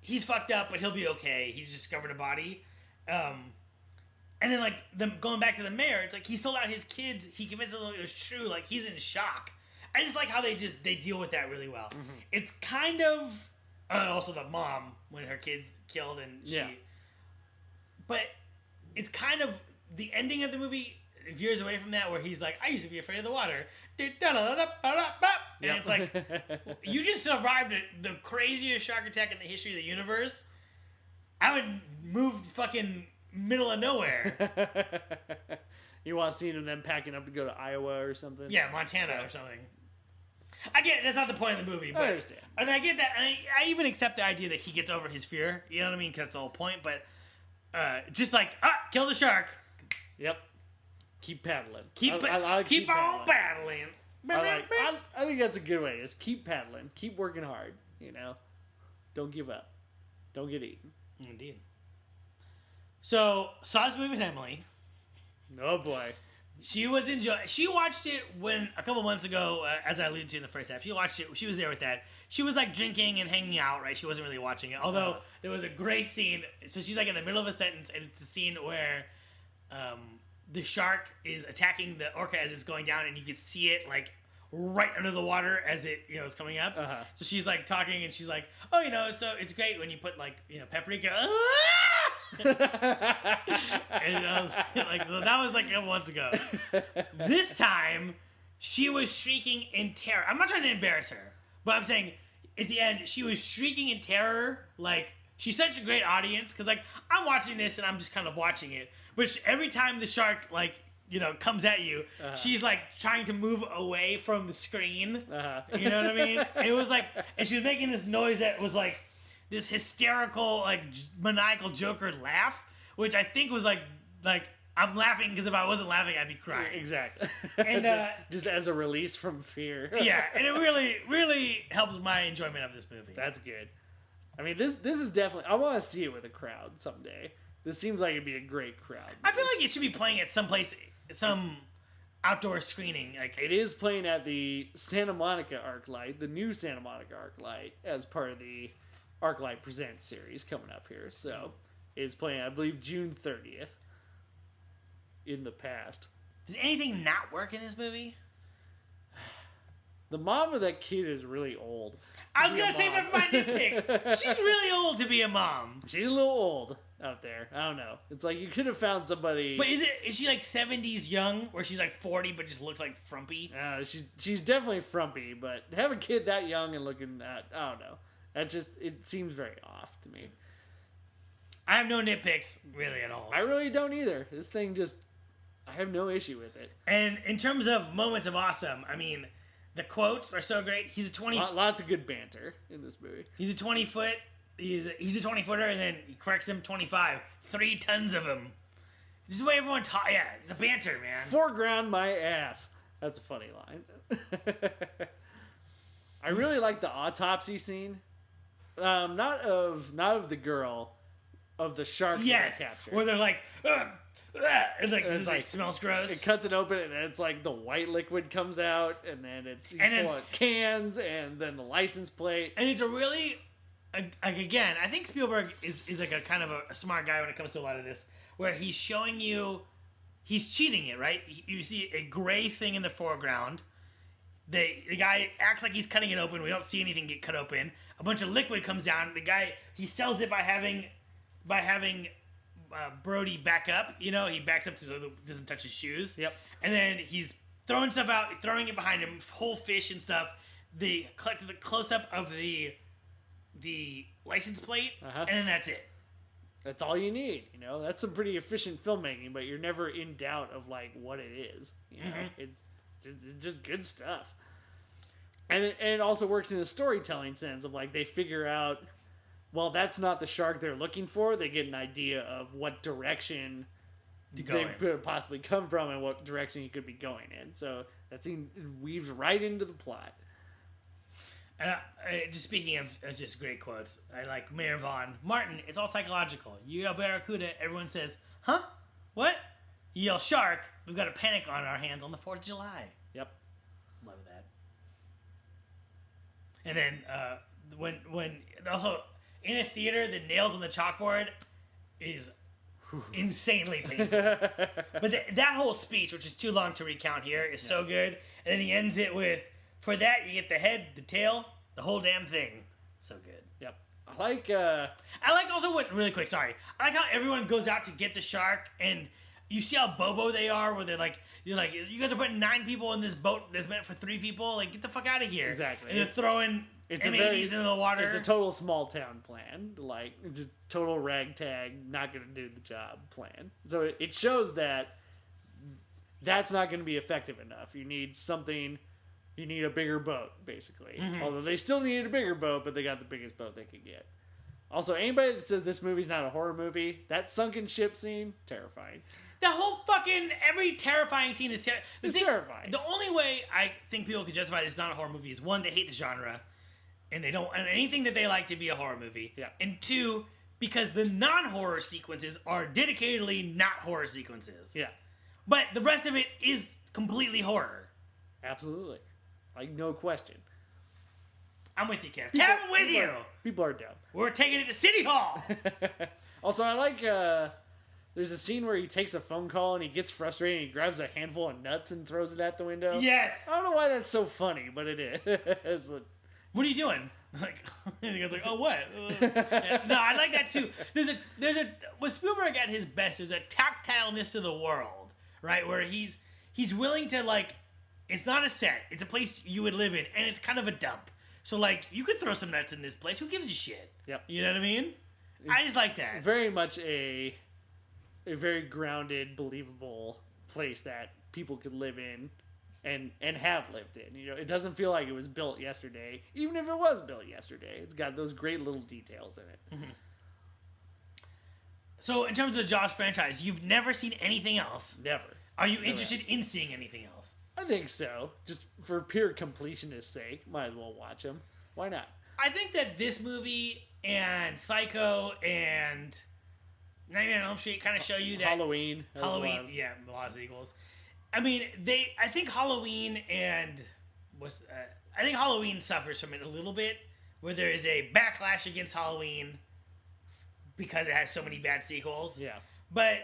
he's fucked up, but he'll be okay. He just discovered a body. And then like them going back to the mayor, it's like he sold out his kids. He convinced them it was true. Like he's in shock. I just like how they deal with that really well. Mm-hmm. It's kind of also the mom when her kid's killed and she. Yeah. But it's kind of the ending of the movie veers away from that, where he's like, "I used to be afraid of the water," and it's like, you just survived the craziest shark attack in the history of the universe. I would move fucking middle of nowhere. You want to see them packing up to go to Iowa or something? Yeah, Montana or something. I get that's not the point of the movie, but I understand, and I get that, and I even accept the idea that he gets over his fear. You know what I mean? Because that's the whole point, but. Just like, kill the shark. Yep. Keep paddling. Keep on paddling. I think that's a good way. Is keep paddling. Keep working hard. Don't give up. Don't get eaten. Indeed. So, saw this movie with Emily. Oh boy. She watched it a couple months ago, as I alluded to in the first half. She watched it. She was there with that. She was like drinking and hanging out, right? She wasn't really watching it. Although there was a great scene. So she's like in the middle of a sentence, and it's the scene where the shark is attacking the orca as it's going down, and you can see it like right under the water as it is coming up. Uh-huh. So she's like talking, and she's like, "Oh, it's great when you put like paprika." And that was like months ago. This time, she was shrieking in terror. I'm not trying to embarrass her, but I'm saying at the end, she was shrieking in terror. Like, she's such a great audience because, like, I'm watching this and I'm just kind of watching it. Which every time the shark comes at you, she's like trying to move away from the screen. You know what I mean? It was like, and she was making this noise that was like this hysterical, like maniacal Joker laugh, which I think was like I'm laughing because if I wasn't laughing, I'd be crying. Exactly. And just as a release from fear. Yeah, and it really, really helps my enjoyment of this movie. That's good. I mean, this is definitely. I want to see it with a crowd someday. This seems like it'd be a great crowd. I feel like it should be playing at some outdoor screening. Like it is playing at the Santa Monica ArcLight, the new Santa Monica ArcLight, as part of the ArcLight Presents series coming up here. So it is playing, I believe, June 30th. In the past. Does anything not work in this movie? The mom of that kid is really old. I was going to save that for my nitpicks. She's really old to be a mom. She's a little old out there. I don't know. It's like you could have found somebody. But is she like 70s young, or she's like 40 but just looks like frumpy? She's definitely frumpy, but to have a kid that young and looking that, I don't know. It seems very off to me. I have no nitpicks really at all. I really don't either. This thing I have no issue with it. And in terms of moments of awesome, I mean, the quotes are so great. He's a 20. Lots of good banter in this movie. He's a 20-foot. He's a 20-footer, and then he corrects him 25. 3 tons of him. This is the way everyone talks. Yeah, the banter, man. Foreground my ass. That's a funny line. I really like the autopsy scene. Not of the girl, of the shark. Yes, that I captured. where they're like. And this like smells gross. It cuts it open, and it's like the white liquid comes out, and then it's cans, and then the license plate. And it's a really, again, I think Spielberg is like a kind of a smart guy when it comes to a lot of this, where he's showing you, he's cheating it, right? You see a gray thing in the foreground. The guy acts like he's cutting it open. We don't see anything get cut open. A bunch of liquid comes down. The guy, he sells it by having Brody back up, he backs up so it doesn't touch his shoes. Yep. And then he's throwing stuff out, throwing it behind him, whole fish and stuff. They collect the close up of the license plate, and then that's it. That's all you need, That's some pretty efficient filmmaking, but you're never in doubt of like what it is. It's just good stuff. And it also works in a storytelling sense of like they figure out. Well, that's not the shark they're looking for. They get an idea of what direction they could possibly come from and what direction he could be going in. So that scene weaves right into the plot. And just speaking of just great quotes, I like Mayor Vaughn. Martin, it's all psychological. You yell Barracuda, everyone says, huh? What? You yell shark, we've got a panic on our hands on the 4th of July. Yep. Love that. And then when also... in a theater, the nails on the chalkboard is insanely painful. But that whole speech, which is too long to recount here, is so good. And then he ends it with, for that, you get the head, the tail, the whole damn thing. So good. Yep. I like also what, really quick, sorry. I like how everyone goes out to get the shark, and you see how bobo they are, where you're like, you guys are putting 9 people in this boat that's meant for 3 people? Like, get the fuck out of here. Exactly. And they're throwing... M80s into the water. It's a total small town plan, like just total ragtag, not going to do the job plan. So it shows that that's not going to be effective enough. You need something. You need a bigger boat, basically. Mm-hmm. Although they still needed a bigger boat, but they got the biggest boat they could get. Also, anybody that says this movie's not a horror movie, that sunken ship scene, terrifying. The whole fucking every terrifying scene is terrifying. The only way I think people could justify this is not a horror movie is 1, they hate the genre. And they don't want anything that they like to be a horror movie. Yeah. And 2, because the non-horror sequences are dedicatedly not horror sequences. Yeah. But the rest of it is completely horror. Absolutely. Like, no question. I'm with you, Kev. Kev, I'm with you! People are dumb. We're taking it to City Hall! Also, I like, there's a scene where he takes a phone call and he gets frustrated and he grabs a handful of nuts and throws it at the window. Yes! I don't know why that's so funny, but it is. What are you doing? Like, and he goes like, oh, what? Yeah. No, I like that too. There's a with Spielberg at his best, there's a tactileness to the world, right? Where he's willing to, like, it's not a set, it's a place you would live in, and it's kind of a dump. So, like, you could throw some nuts in this place. Who gives a shit? Yep. You know what I mean? I just like that. Very much a a very grounded, believable place that people could live in and have lived in. You know, it doesn't feel like it was built yesterday, even if it was built yesterday. It's got those great little details in it. Mm-hmm. So, in terms of the Jaws franchise, you've never seen anything else. Never. Are you interested in seeing anything else? I think so. Just for pure completionist sake, might as well watch them. Why not? I think that this movie and Psycho and Nightmare on Elm Street kind of show you that Halloween, yeah, a lot of sequels. I mean, I think Halloween I think Halloween suffers from it a little bit, where there is a backlash against Halloween because it has so many bad sequels. Yeah. But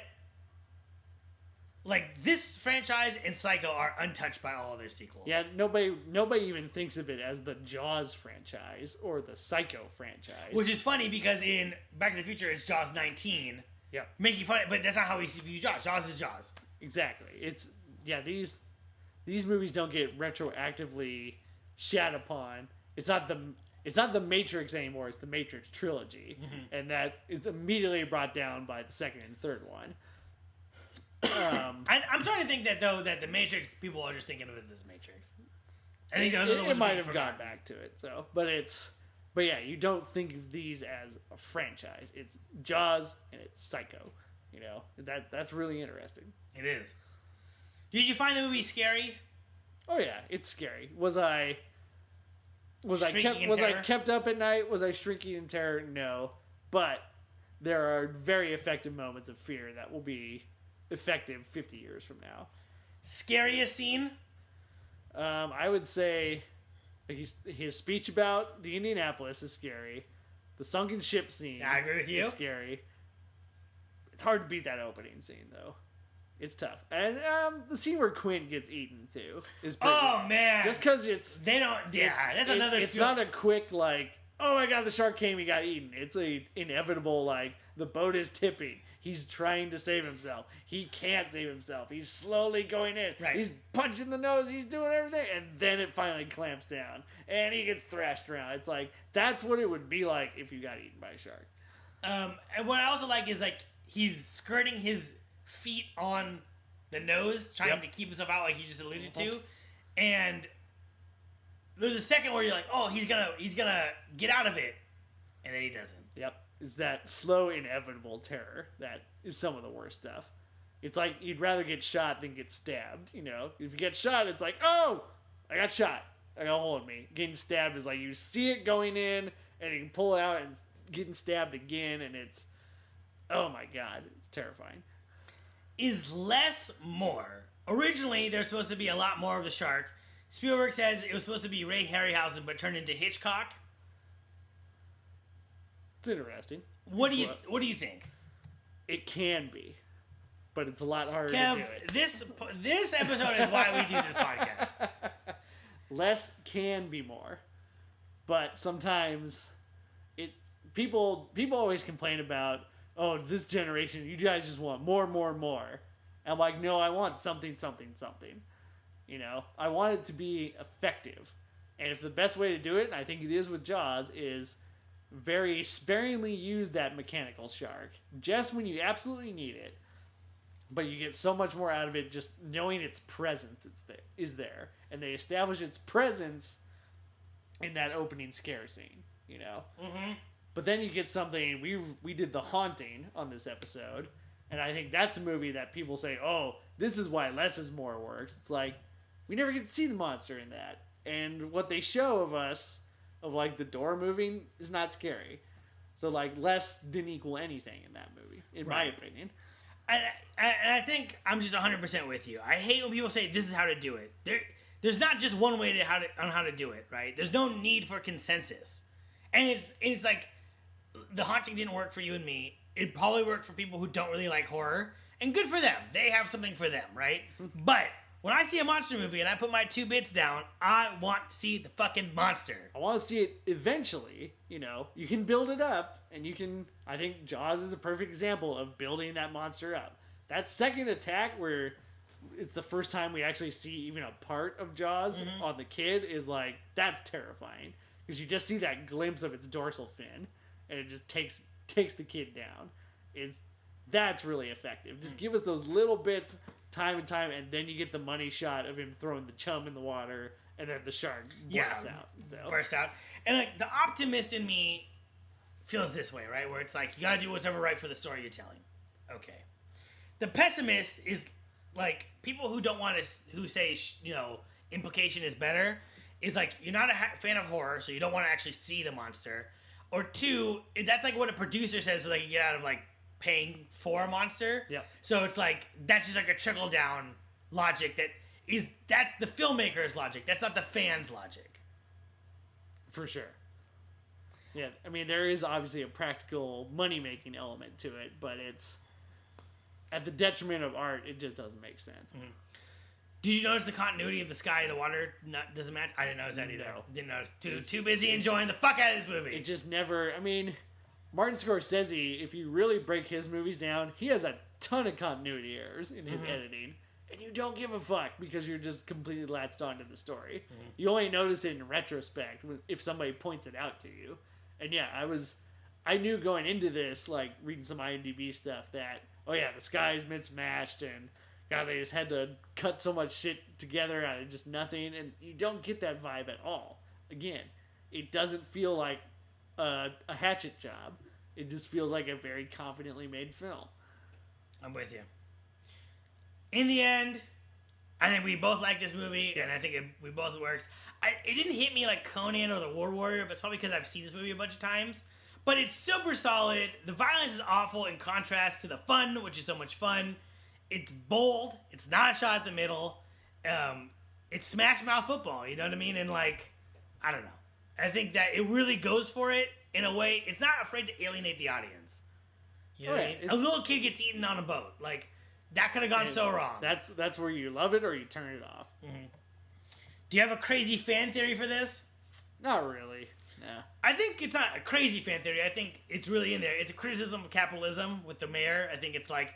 like this franchise and Psycho are untouched by all other sequels. Yeah, nobody even thinks of it as the Jaws franchise or the Psycho franchise. Which is funny because in Back to the Future it's Jaws 19. Yeah. Making fun, but that's not how we view Jaws. Jaws is Jaws. Exactly. These movies don't get retroactively shat upon. It's not the Matrix anymore. It's the Matrix trilogy, and that is immediately brought down by the second and third one. I'm starting to think that though that the Matrix people are just thinking of it as Matrix. I think those are the ones it might have forgotten. gone back to it. So, but yeah, you don't think of these as a franchise. It's Jaws and it's Psycho. You know, that's really interesting. It is. Did you find the movie scary? Oh yeah, it's scary. Was I Shrinking kept up at night? Was I shrinking in terror? No, but there are very effective moments of fear that will be effective 50 years from now. Scariest scene? I would say his speech about the Indianapolis is scary. The sunken ship scene, I agree with you. is scary. It's hard to beat that opening scene though. It's tough. And the scene where Quint gets eaten too is pretty good. Man, just because that's another. It's not a quick like, oh my god, the shark came, he got eaten. It's a inevitable like the boat is tipping. He's trying to save himself. He can't save himself. He's slowly going in. Right. He's punching the nose. He's doing everything, and then it finally clamps down, and he gets thrashed around. It's like that's what it would be like if you got eaten by a shark. And what I also like is like he's skirting his feet on the nose, trying to keep himself out, like you just alluded to. And there's a second where you're like, oh, he's gonna get out of it, and then he doesn't. Yep. It's that slow, inevitable terror that is some of the worst stuff. It's like you'd rather get shot than get stabbed, you know? If you get shot, it's like, oh, I got shot. I got a hole in me. Getting stabbed is like you see it going in, and you can pull it out and getting stabbed again, and it's, oh my god, it's terrifying. Is less more? Originally, there's supposed to be a lot more of the shark. Spielberg says it was supposed to be Ray Harryhausen, but turned into Hitchcock. It's interesting. What do you think? It can be, but it's a lot harder Kev, to do it. this episode is why we do this podcast. Less can be more, but sometimes people always complain about, oh, this generation, you guys just want more. I'm like, no, I want something. You know, I want it to be effective. And if the best way to do it, and I think it is with Jaws, is very sparingly use that mechanical shark just when you absolutely need it, but you get so much more out of it just knowing its presence is there, and they establish its presence in that opening scare scene, you know. But then you get something. We did The Haunting on this episode, and I think that's a movie that people say, oh, this is why less is more works. It's like we never get to see the monster in that, and what they show of us of like the door moving is not scary. So like less didn't equal anything in that movie, in my opinion. And I think I'm just 100% with you. I hate when people say this is how to do it. There's not just one way on how to do it, right? There's no need for consensus. And it's like The Haunting didn't work for you and me. It probably worked for people who don't really like horror. And good for them. They have something for them, right? But when I see a monster movie and I put my 2 bits down, I want to see the fucking monster. I want to see it eventually, you know. You can build it up, and you can... I think Jaws is a perfect example of building that monster up. That second attack where it's the first time we actually see even a part of Jaws on the kid is like, that's terrifying. Because you just see that glimpse of its dorsal fin, and it just takes the kid down. That's really effective. Just give us those little bits time and time, and then you get the money shot of him throwing the chum in the water, and then the shark bursts out. Bursts out. And like the optimist in me feels this way, right? Where it's like, you gotta do whatever right for the story you're telling. Okay. The pessimist is like people who don't want to, who say, implication is better, is like, you're not a fan of horror, so you don't want to actually see the monster. Or two, that's like what a producer says so they can get out of like paying for a monster. Yeah. So it's like, that's just like a trickle down logic that's the filmmaker's logic. That's not the fan's logic. For sure. Yeah, I mean, there is obviously a practical money-making element to it, but it's at the detriment of art. It just doesn't make sense. Mm-hmm. Did you notice the continuity of the sky and the water doesn't match? I didn't notice that either. No. Didn't notice. Too busy enjoying the fuck out of this movie. It just never... I mean, Martin Scorsese, if you really break his movies down, he has a ton of continuity errors in his editing, and you don't give a fuck because you're just completely latched onto the story. Mm-hmm. You only notice it in retrospect if somebody points it out to you. And yeah, I knew going into this, like, reading some IMDb stuff that, oh yeah, the sky's mismatched, and God, they just had to cut so much shit together out of just nothing, and you don't get that vibe at all. Again, it doesn't feel like a hatchet job. It just feels like a very confidently made film. I'm with you. In the end, I think we both like this movie, and I think we both works. It didn't hit me like Conan or The War Warrior, but it's probably because I've seen this movie a bunch of times. But it's super solid. The violence is awful in contrast to the fun, which is so much fun. It's bold. It's not a shot at the middle. It's smash mouth football, you know what I mean? And like, I don't know. I think that it really goes for it in a way. It's not afraid to alienate the audience. You know what I mean? A little kid gets eaten on a boat. Like, that could have gone so wrong. That's where you love it or you turn it off. Mm-hmm. Do you have a crazy fan theory for this? Not really. No. I think it's not a crazy fan theory. I think it's really in there. It's a criticism of capitalism with the mayor. I think it's like...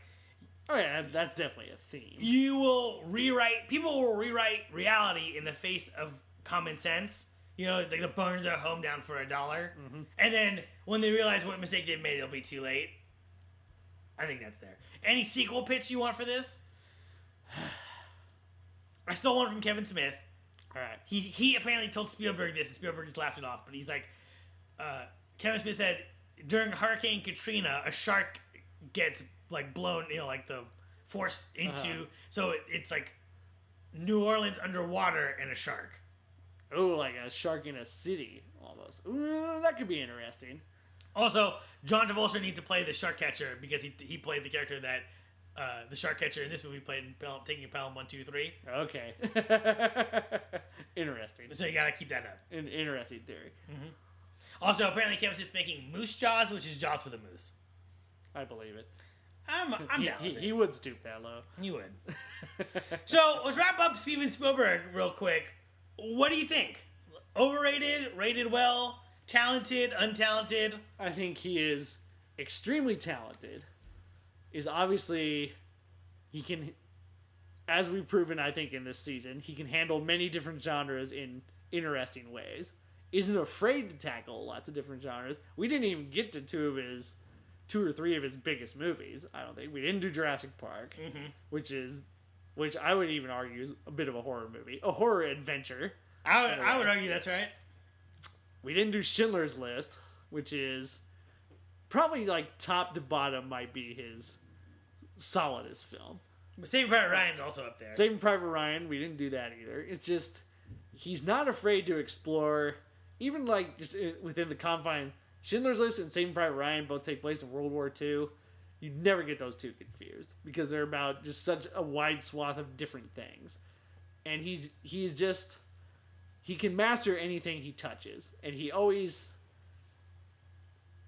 Oh yeah, that's definitely a theme. People will rewrite reality in the face of common sense. You know, like they'll burn their home down for $1. Mm-hmm. And then when they realize what mistake they've made, it'll be too late. I think that's there. Any sequel pitch you want for this? I stole one from Kevin Smith. All right. He apparently told Spielberg this, and Spielberg just laughed it off. But he's like, Kevin Smith said, during Hurricane Katrina, a shark gets like blown, like the forced into. So it's like New Orleans underwater and a shark. Oh, like a shark in a city, almost. Ooh, that could be interesting. Also, John Travolta needs to play the shark catcher because he played the character that the shark catcher in this movie played in Taking Pelham 1, 2, 3. Okay. Interesting. So you gotta keep that up. An interesting theory. Mm-hmm. Also, apparently Kevin Smith's making Moose Jaws, which is Jaws with a moose. I believe it. I'm down with it. He would stoop that low. He would. So, let's wrap up Steven Spielberg real quick. What do you think? Overrated? Rated well? Talented? Untalented? I think he is extremely talented. Is obviously, he can, as we've proven, I think, in this season, he can handle many different genres in interesting ways. Isn't afraid to tackle lots of different genres. We didn't even get to two or three of his biggest movies. I don't think we didn't do Jurassic Park, which I would even argue is a bit of a horror movie, a horror adventure. I would argue that's right. We didn't do Schindler's List, which is probably like top to bottom might be his solidest film. But Saving Private Ryan's also up there. Saving Private Ryan, we didn't do that either. It's just he's not afraid to explore, even like just within the confines. Schindler's List and Saving Private Ryan both take place in World War II. You never get those two confused because they're about just such a wide swath of different things. And he can master anything he touches. And he always,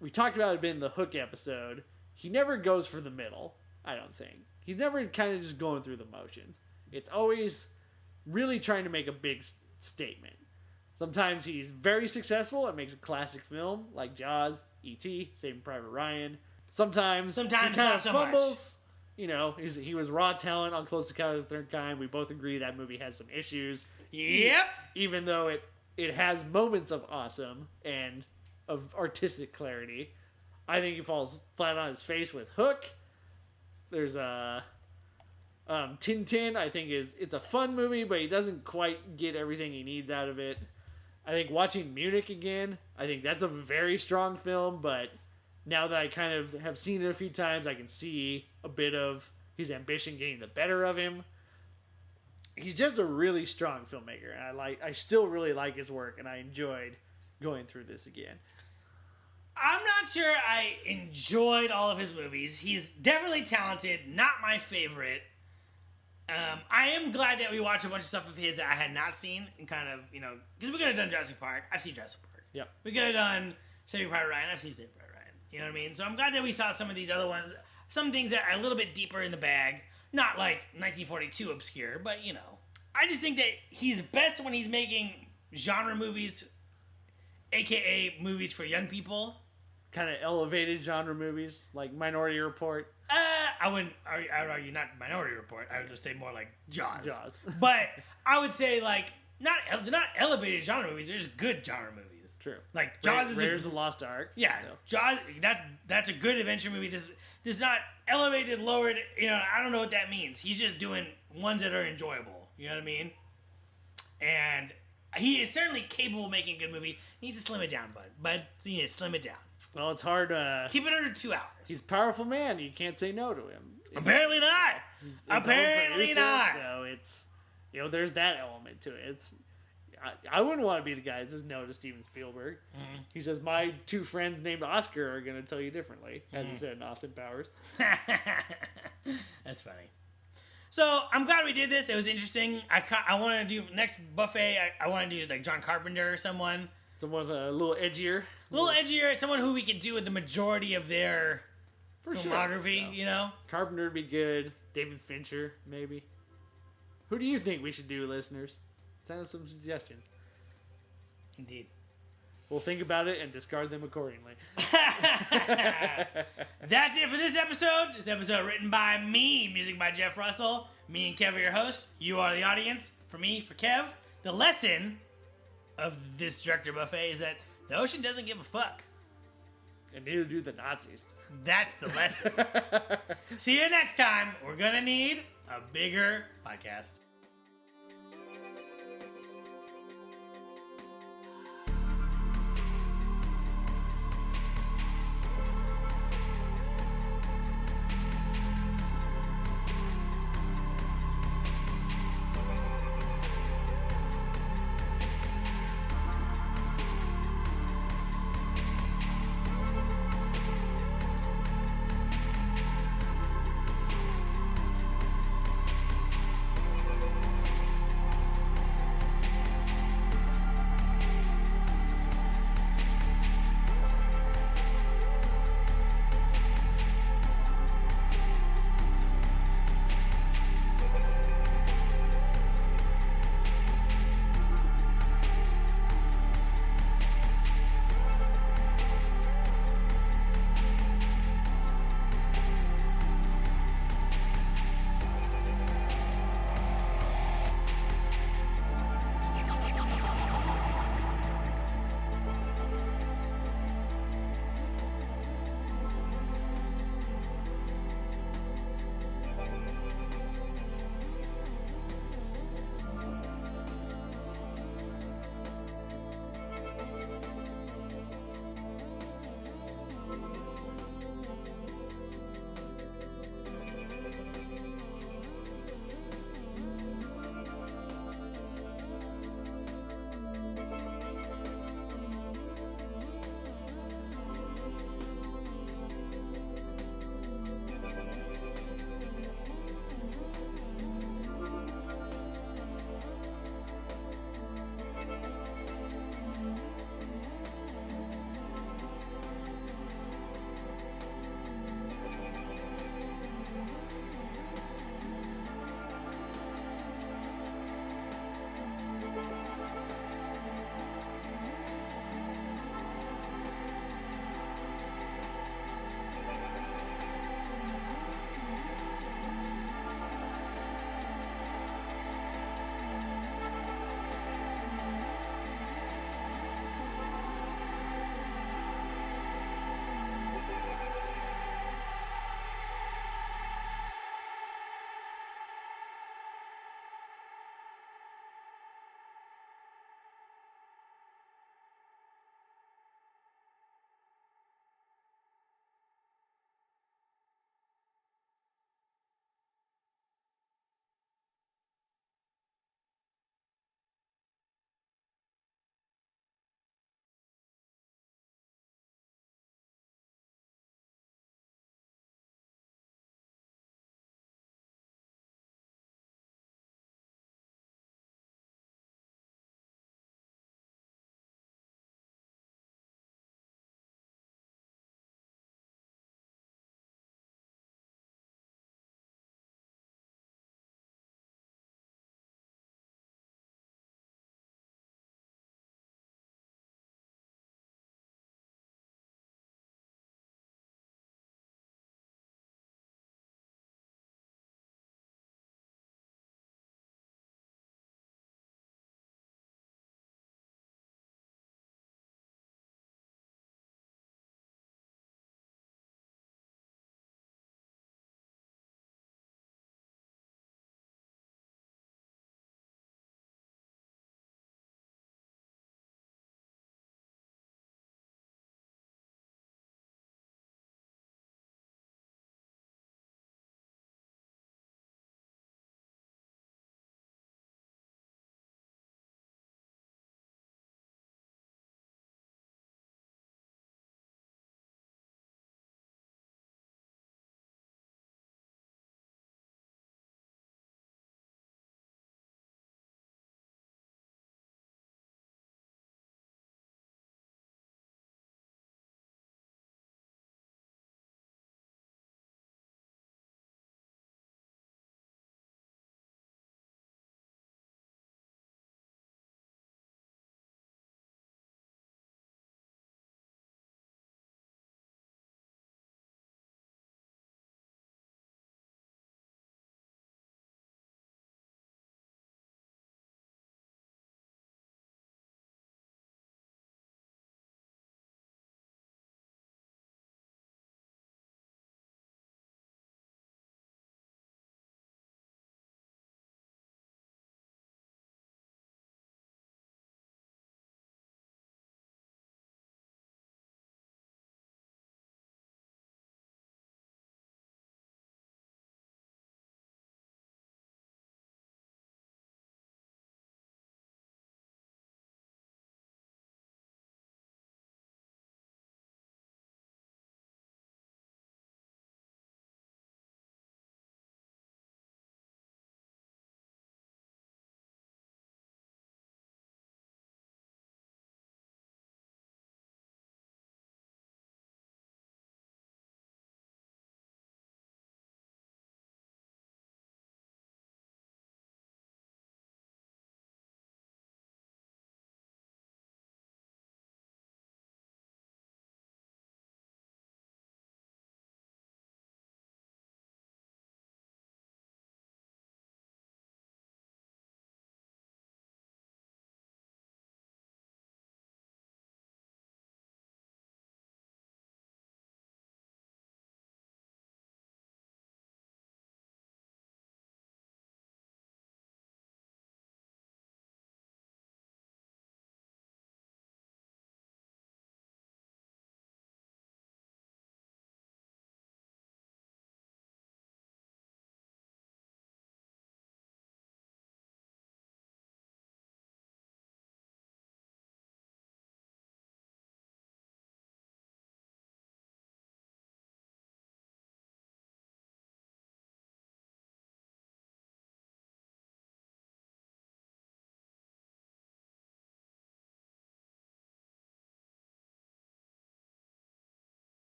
we talked about it in the Hook episode, he never goes for the middle, I don't think. He's never kind of just going through the motions. It's always really trying to make a big statement. Sometimes he's very successful and makes a classic film like Jaws, E.T., Saving Private Ryan. Sometimes he kind of fumbles. Much. He was raw talent on Close Encounters of the Third Kind. We both agree that movie has some issues. Yep. Even though it has moments of awesome and of artistic clarity, I think he falls flat on his face with Hook. There's Tintin, I think it's a fun movie, but he doesn't quite get everything he needs out of it. I think watching Munich again, I think that's a very strong film, but now that I kind of have seen it a few times, I can see a bit of his ambition getting the better of him. He's just a really strong filmmaker, and I still really like his work, and I enjoyed going through this again. I'm not sure I enjoyed all of his movies. He's definitely talented, not my favorite. I am glad that we watched a bunch of stuff of his that I had not seen, and kind of, because we could have done Jurassic Park. I've seen Jurassic Park. Yep. We could have done Saving Private Ryan. I've seen Saving Private Ryan. You know what I mean? So I'm glad that we saw some of these other ones. Some things that are a little bit deeper in the bag. Not like 1942 obscure, but, I just think that he's best when he's making genre movies, a.k.a. movies for young people. Kind of elevated genre movies, like Minority Report. I would argue not Minority Report. I would just say more like Jaws. Jaws. But I would say like they're not elevated genre movies. They're just good genre movies. True. Like Jaws Raiders of the Lost Ark. Yeah, so. Jaws. That's a good adventure movie. This is not elevated, lowered. I don't know what that means. He's just doing ones that are enjoyable. You know what I mean? And he is certainly capable of making a good movie. He needs to slim it down, bud. He needs to slim it down. Well, it's hard to... Keep it under 2 hours. He's a powerful man. You can't say no to him. Apparently not. Apparently not. So it's... there's that element to it. I wouldn't want to be the guy that says no to Steven Spielberg. Mm-hmm. He says, my 2 friends named Oscar are going to tell you differently, as he said in Austin Powers. That's funny. So, I'm glad we did this. It was interesting. I want to do... Next buffet, I want to do like John Carpenter or someone. Someone a little edgier. Someone who we could do with the majority of their filmography, Sure. Carpenter would be good. David Fincher, maybe. Who do you think we should do, listeners? Send us some suggestions. Indeed. We'll think about it and discard them accordingly. That's it for this episode. This episode written by me, music by Jeff Russell. Me and Kev are your hosts. You are the audience. For me, for Kev, the lesson of this director buffet is that the ocean doesn't give a fuck. And neither do the Nazis. That's the lesson. See you next time. We're going to need a bigger podcast.